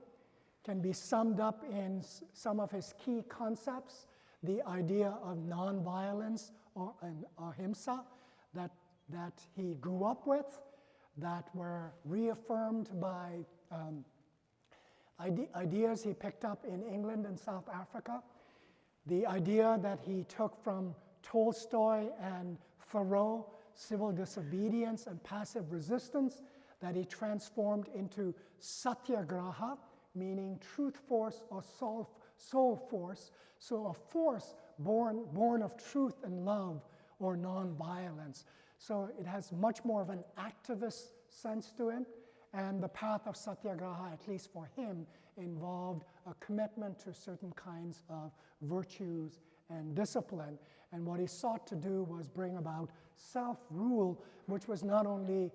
can be summed up in some of his key concepts, the idea of nonviolence or ahimsa that he grew up with, that were reaffirmed by ideas he picked up in England and South Africa, the idea that he took from Tolstoy and Thoreau, civil disobedience and passive resistance, that he transformed into satyagraha, meaning truth force or soul force, so a force born of truth and love or nonviolence. So it has much more of an activist sense to it, and the path of satyagraha, at least for him, involved a commitment to certain kinds of virtues and discipline. And what he sought to do was bring about self-rule, which was not only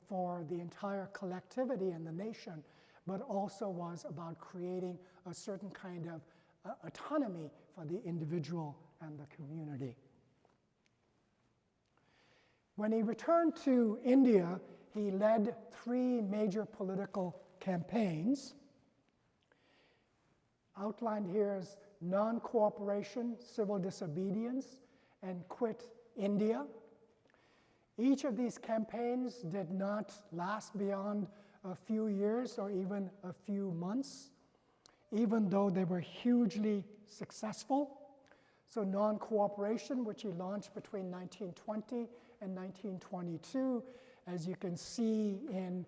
for the entire collectivity and the nation, but also was about creating a certain kind of autonomy for the individual and the community. When he returned to India, he led 3 major political campaigns. Outlined here is non-cooperation, civil disobedience, and quit India. Each of these campaigns did not last beyond a few years or even a few months, even though they were hugely successful. So non-cooperation, which he launched between 1920 and 1922, as you can see in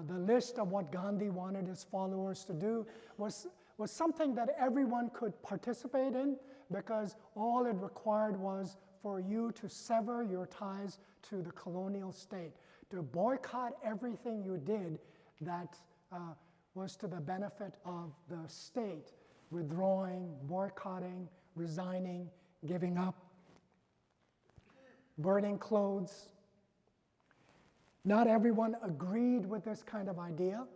the list of what Gandhi wanted his followers to do, was something that everyone could participate in, because all it required was for you to sever your ties to the colonial state, to boycott everything you did that was to the benefit of the state, withdrawing, boycotting, resigning, giving up, burning clothes. Not everyone agreed with this kind of idea.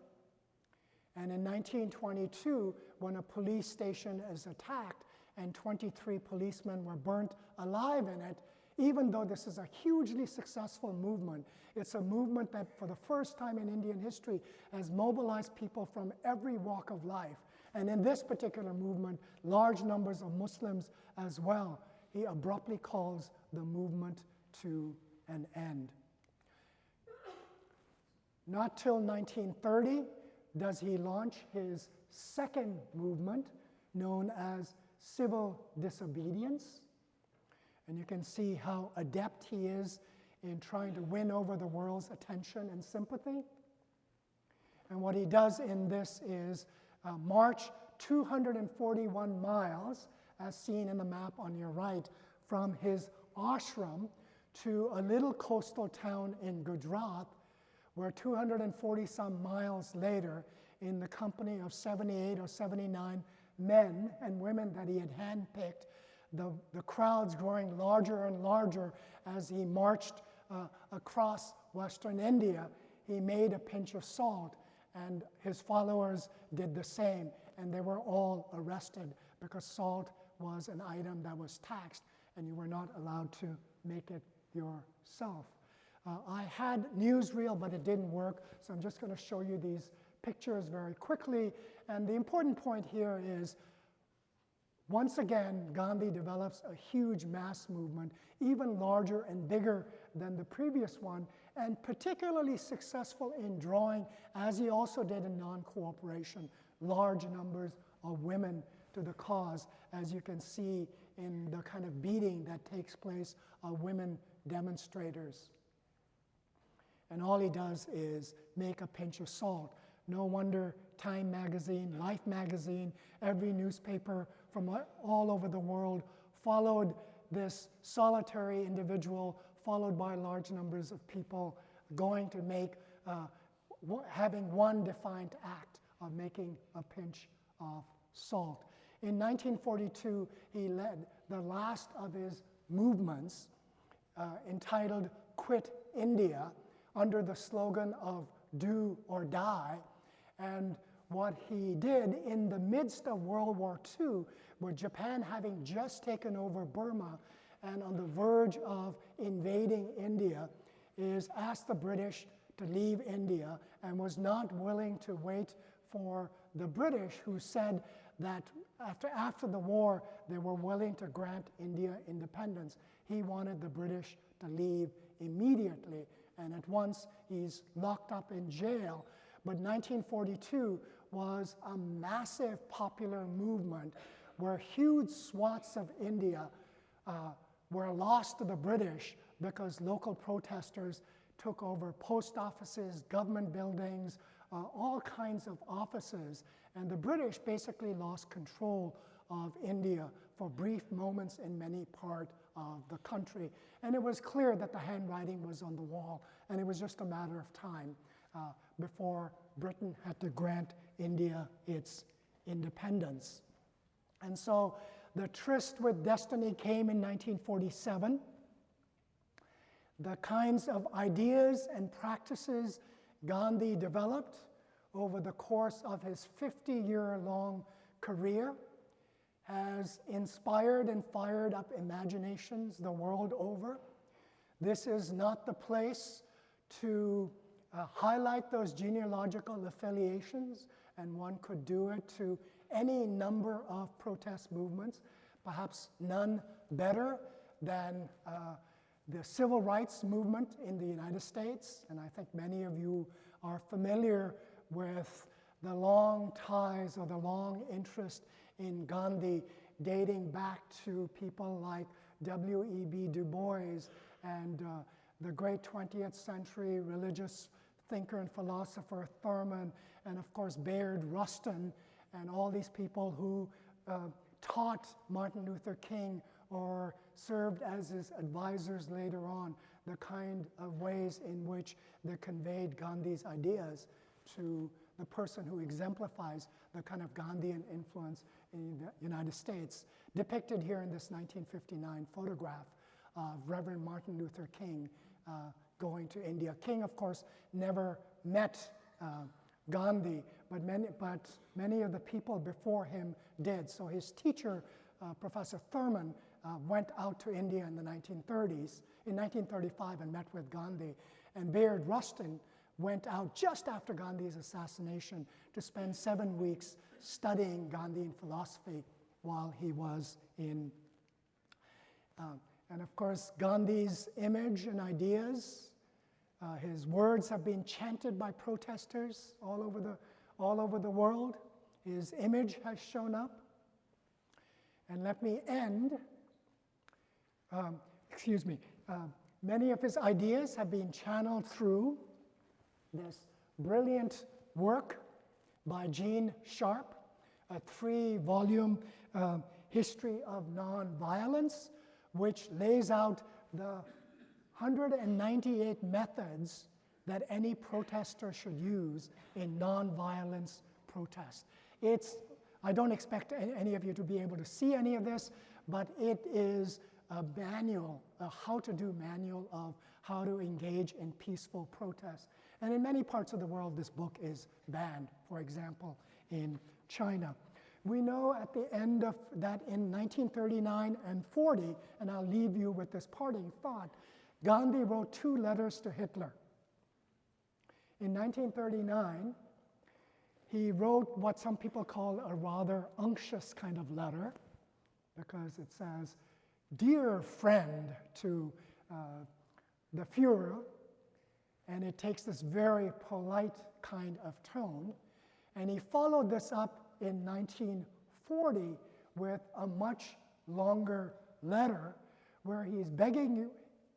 And in 1922, when a police station is attacked and 23 policemen were burnt alive in it, even though this is a hugely successful movement, it's a movement that for the first time in Indian history has mobilized people from every walk of life. And in this particular movement, large numbers of Muslims as well. He abruptly calls the movement to an end. Not till 1930 does he launch his second movement, known as civil disobedience. And you can see how adept he is in trying to win over the world's attention and sympathy. And what he does in this is march 241 miles, as seen in the map on your right, from his ashram to a little coastal town in Gujarat, where 240 some miles later, in the company of 78 or 79 men and women that he had handpicked, the crowds growing larger and larger as he marched across Western India, he made a pinch of salt, and his followers did the same, and they were all arrested because salt was an item that was taxed, and you were not allowed to make it yourself. I had newsreel, but it didn't work, so I'm just going to show you these pictures very quickly. And the important point here is, once again, Gandhi develops a huge mass movement, even larger and bigger than the previous one, and particularly successful in drawing, as he also did in non-cooperation, large numbers of women to the cause, as you can see in the kind of beating that takes place of women demonstrators. And all he does is make a pinch of salt. No wonder Time magazine, Life magazine, every newspaper from all over the world followed this solitary individual, followed by large numbers of people going to make, having one defiant act of making a pinch of salt. In 1942, he led the last of his movements entitled Quit India under the slogan of Do or Die. And what he did in the midst of World War II, with Japan having just taken over Burma and on the verge of invading India, is asked the British to leave India and was not willing to wait for the British, who said that after the war they were willing to grant India independence. He wanted the British to leave immediately, and at once he's locked up in jail. But 1942 was a massive popular movement where huge swaths of India were lost to the British because local protesters took over post offices, government buildings, all kinds of offices. And the British basically lost control of India for brief moments in many parts of the country. And it was clear that the handwriting was on the wall, and it was just a matter of time before Britain had to grant India its independence. And so the tryst with destiny came in 1947. The kinds of ideas and practices Gandhi developed over the course of his 50-year-long career has inspired and fired up imaginations the world over. This is not the place to highlight those genealogical affiliations, and one could do it to any number of protest movements, perhaps none better than the civil rights movement in the United States. And I think many of you are familiar with the long ties or the long interest in Gandhi dating back to people like W.E.B. Du Bois and the great 20th century religious thinker and philosopher Thurman, and of course Bayard Rustin, and all these people who taught Martin Luther King or served as his advisors later on, the kind of ways in which they conveyed Gandhi's ideas to the person who exemplifies the kind of Gandhian influence in the United States, depicted here in this 1959 photograph of Reverend Martin Luther King going to India. King, of course, never met Gandhi, but many of the people before him did. So his teacher, Professor Thurman, went out to India in the 1930s, in 1935, and met with Gandhi. And Bayard Rustin went out just after Gandhi's assassination to spend 7 weeks studying Gandhian philosophy while he was in. And of course, Gandhi's image and ideas, his words have been chanted by protesters all over the world. His image has shown up. And let me end, many of his ideas have been channeled through this brilliant work by Gene Sharp, a 3-volume history of nonviolence, which lays out the 198 methods that any protester should use in nonviolence protest. I don't expect any of you to be able to see any of this, but it is a manual, a how-to-do manual of how to engage in peaceful protest. And in many parts of the world, this book is banned, for example, in China. We know at the end of that in 1939 and 40, and I'll leave you with this parting thought, Gandhi wrote 2 letters to Hitler. In 1939, he wrote what some people call a rather unctuous kind of letter, because it says, "Dear friend," to the Fuhrer, and it takes this very polite kind of tone. And he followed this up in 1940 with a much longer letter where he's begging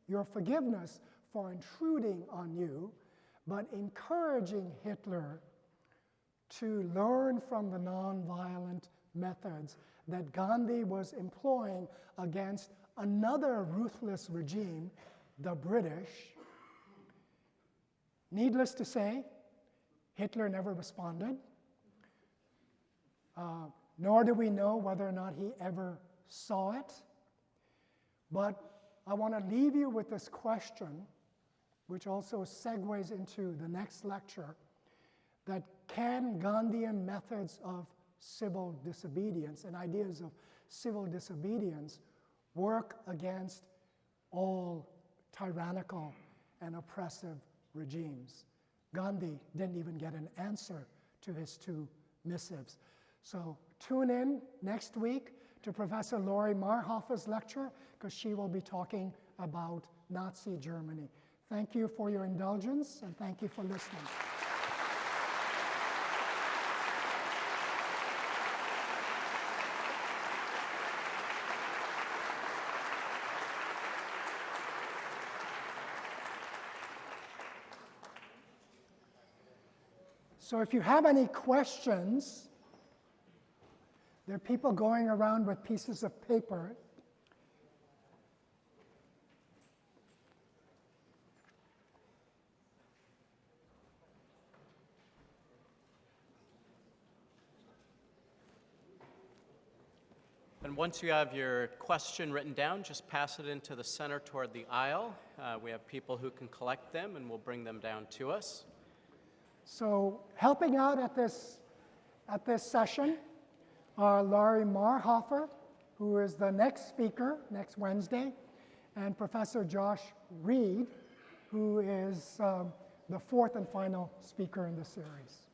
your forgiveness for intruding on you, but encouraging Hitler to learn from the nonviolent methods that Gandhi was employing against another ruthless regime, the British. Needless to say, Hitler never responded. nor do we know whether or not he ever saw it. But I want to leave you with this question, which also segues into the next lecture, that can Gandhian methods of civil disobedience and ideas of civil disobedience work against all tyrannical and oppressive regimes? Gandhi didn't even get an answer to his two missives. So tune in next week to Professor Laurie Marhofer's lecture, because she will be talking about Nazi Germany. Thank you for your indulgence, and thank you for listening. So if you have any questions, there are people going around with pieces of paper. And once you have your question written down, just pass it into the center toward the aisle. We have people who can collect them, and we'll bring them down to us. So helping out at this session are Laurie Marhofer, who is the next speaker next Wednesday, and Professor Josh Reed, who is the fourth and final speaker in the series.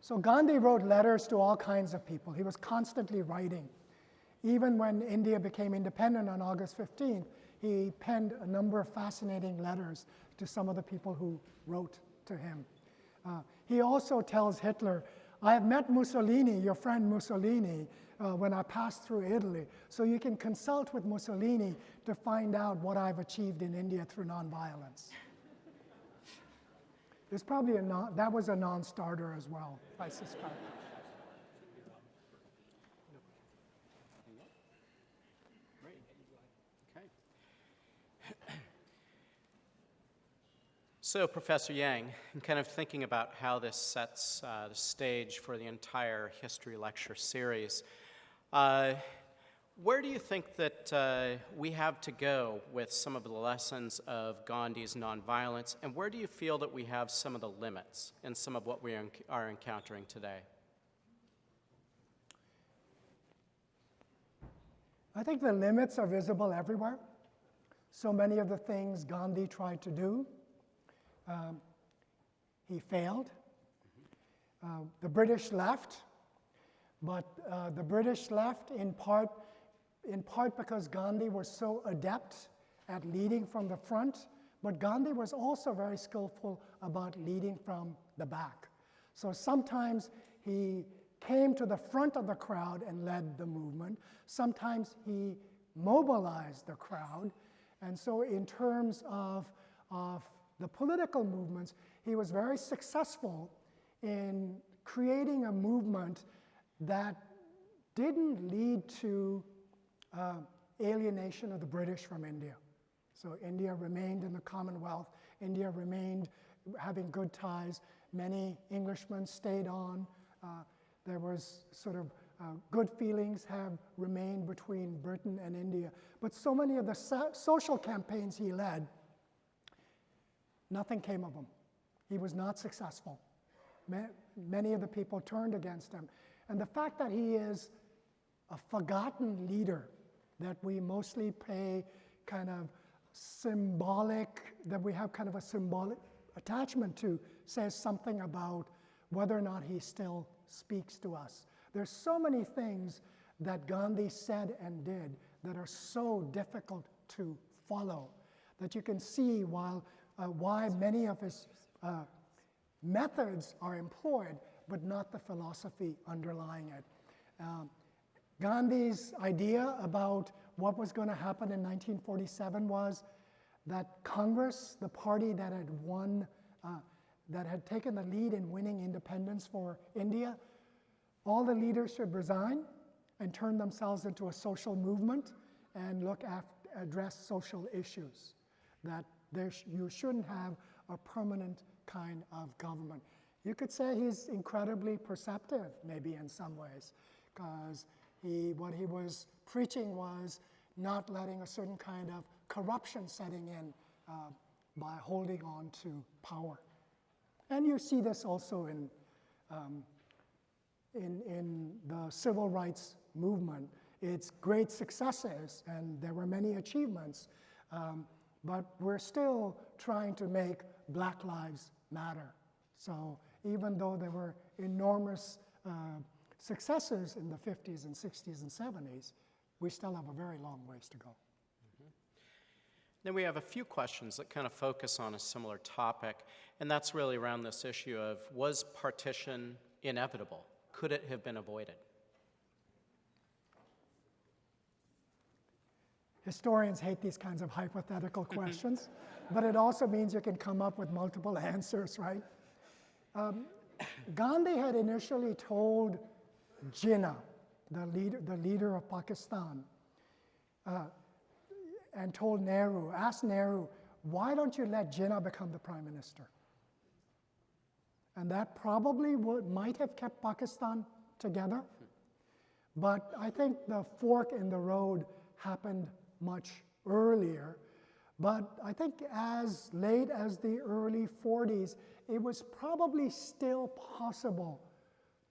So Gandhi wrote letters to all kinds of people. He was constantly writing. Even when India became independent on August 15th, he penned a number of fascinating letters to some of the people who wrote to him. He also tells Hitler, I have met Mussolini, your friend Mussolini, when I passed through Italy. So you can consult with Mussolini to find out what I've achieved in India through nonviolence. There's probably that was a non-starter as well, I suspect. So, Professor Yang, in kind of thinking about how this sets the stage for the entire history lecture series, where do you think that we have to go with some of the lessons of Gandhi's nonviolence, and where do you feel that we have some of the limits in some of what we are encountering today? I think the limits are visible everywhere. So many of the things Gandhi tried to do, he failed. The British left, but the British left in part because Gandhi was so adept at leading from the front, but Gandhi was also very skillful about leading from the back. So sometimes he came to the front of the crowd and led the movement. Sometimes he mobilized the crowd. And so in terms of the political movements, he was very successful in creating a movement that didn't lead to alienation of the British from India. So India remained in the Commonwealth. India remained having good ties. Many Englishmen stayed on. There was sort of good feelings have remained between Britain and India. But so many of the social campaigns he led, nothing came of them. He was not successful. Many of the people turned against him. And the fact that he is a forgotten leader, that we mostly pay kind of symbolic, that we have kind of a symbolic attachment to, says something about whether or not he still speaks to us. There's so many things that Gandhi said and did that are so difficult to follow that you can see why many of his methods are employed, but not the philosophy underlying it. Gandhi's idea about what was going to happen in 1947 was that Congress, the party that had won, that had taken the lead in winning independence for India, all the leaders should resign and turn themselves into a social movement and look address social issues, that you shouldn't have a permanent kind of government. You could say he's incredibly perceptive, maybe in some ways, because what he was preaching was not letting a certain kind of corruption setting in by holding on to power. And you see this also in the civil rights movement. It's great successes, and there were many achievements, but we're still trying to make Black lives matter. So even though there were enormous successes in the 50s and 60s and 70s, we still have a very long ways to go. Then we have a few questions that kind of focus on a similar topic, and that's really around this issue of, was partition inevitable? Could it have been avoided? Historians hate these kinds of hypothetical questions, but it also means you can come up with multiple answers, right? Gandhi had initially told Jinnah, the leader of Pakistan, and told Nehru, asked Nehru, why don't you let Jinnah become the prime minister? And that probably might have kept Pakistan together. But I think the fork in the road happened much earlier. But I think as late as the early 40s, it was probably still possible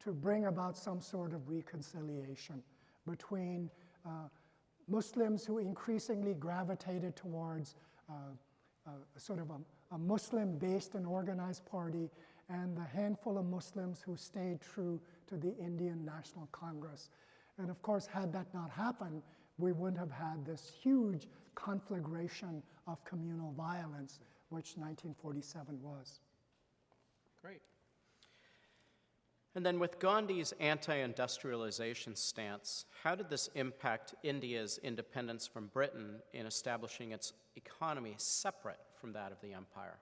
to bring about some sort of reconciliation between Muslims who increasingly gravitated towards sort of a Muslim-based and organized party, and the handful of Muslims who stayed true to the Indian National Congress. And of course, had that not happened, we wouldn't have had this huge conflagration of communal violence, which 1947 was. Great. And then with Gandhi's anti-industrialization stance, how did this impact India's independence from Britain in establishing its economy separate from that of the empire?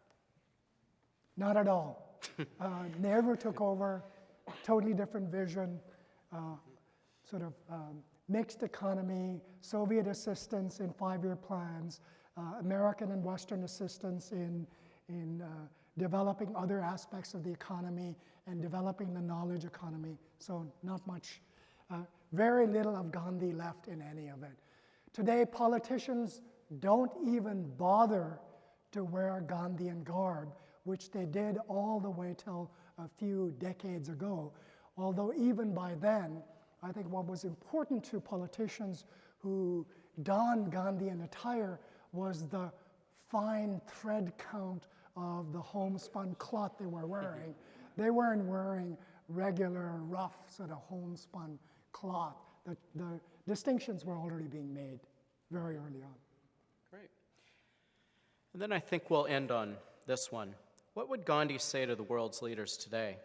Not at all. Nehru took over, totally different vision, sort of mixed economy, Soviet assistance in 5-year plans, American and Western assistance in developing other aspects of the economy and developing the knowledge economy. So not much, very little of Gandhi left in any of it. Today, politicians don't even bother to wear Gandhian garb, which they did all the way till a few decades ago. Although even by then, I think what was important to politicians who donned Gandhian attire was the fine thread count of the homespun cloth they were wearing. They weren't wearing regular, rough, sort of homespun cloth. The distinctions were already being made very early on. Great. And then I think we'll end on this one. What would Gandhi say to the world's leaders today?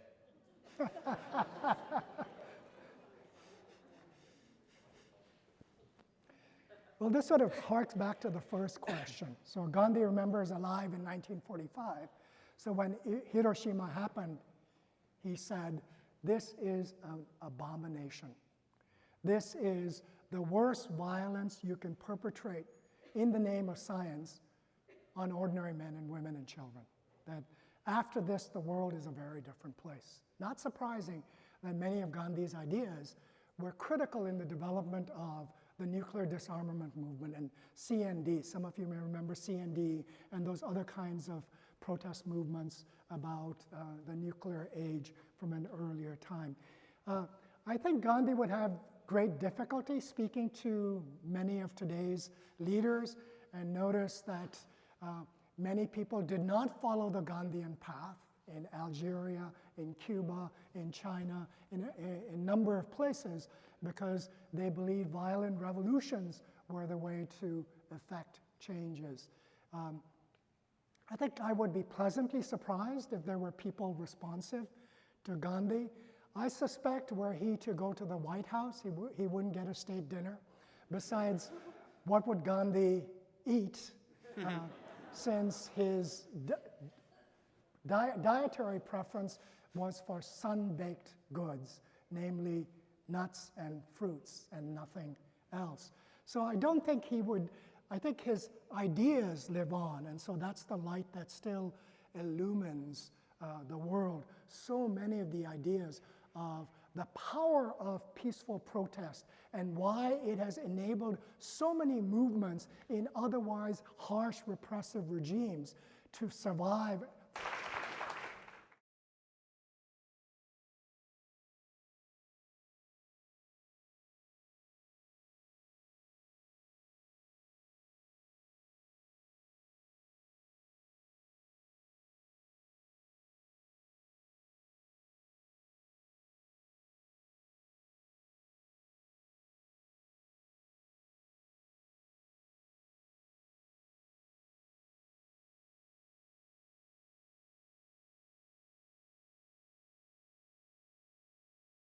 Well, this sort of harks back to the first question. So Gandhi, remember, is alive in 1945. So when Hiroshima happened, he said, this is an abomination. This is the worst violence you can perpetrate in the name of science on ordinary men and women and children. That after this, the world is a very different place. Not surprising that many of Gandhi's ideas were critical in the development of the nuclear disarmament movement and CND. Some of you may remember CND and those other kinds of protest movements about the nuclear age from an earlier time. I think Gandhi would have great difficulty speaking to many of today's leaders, and notice that many people did not follow the Gandhian path in Algeria, in Cuba, in China, in a number of places, because they believed violent revolutions were the way to effect changes. I think I would be pleasantly surprised if there were people responsive to Gandhi. I suspect were he to go to the White House, he wouldn't get a state dinner. Besides, what would Gandhi eat since his dietary preference was for sun-baked goods, namely nuts and fruits and nothing else. So I don't think he would I think his ideas live on, and so that's the light that still illumines the world. So many of the ideas of the power of peaceful protest and why it has enabled so many movements in otherwise harsh repressive regimes to survive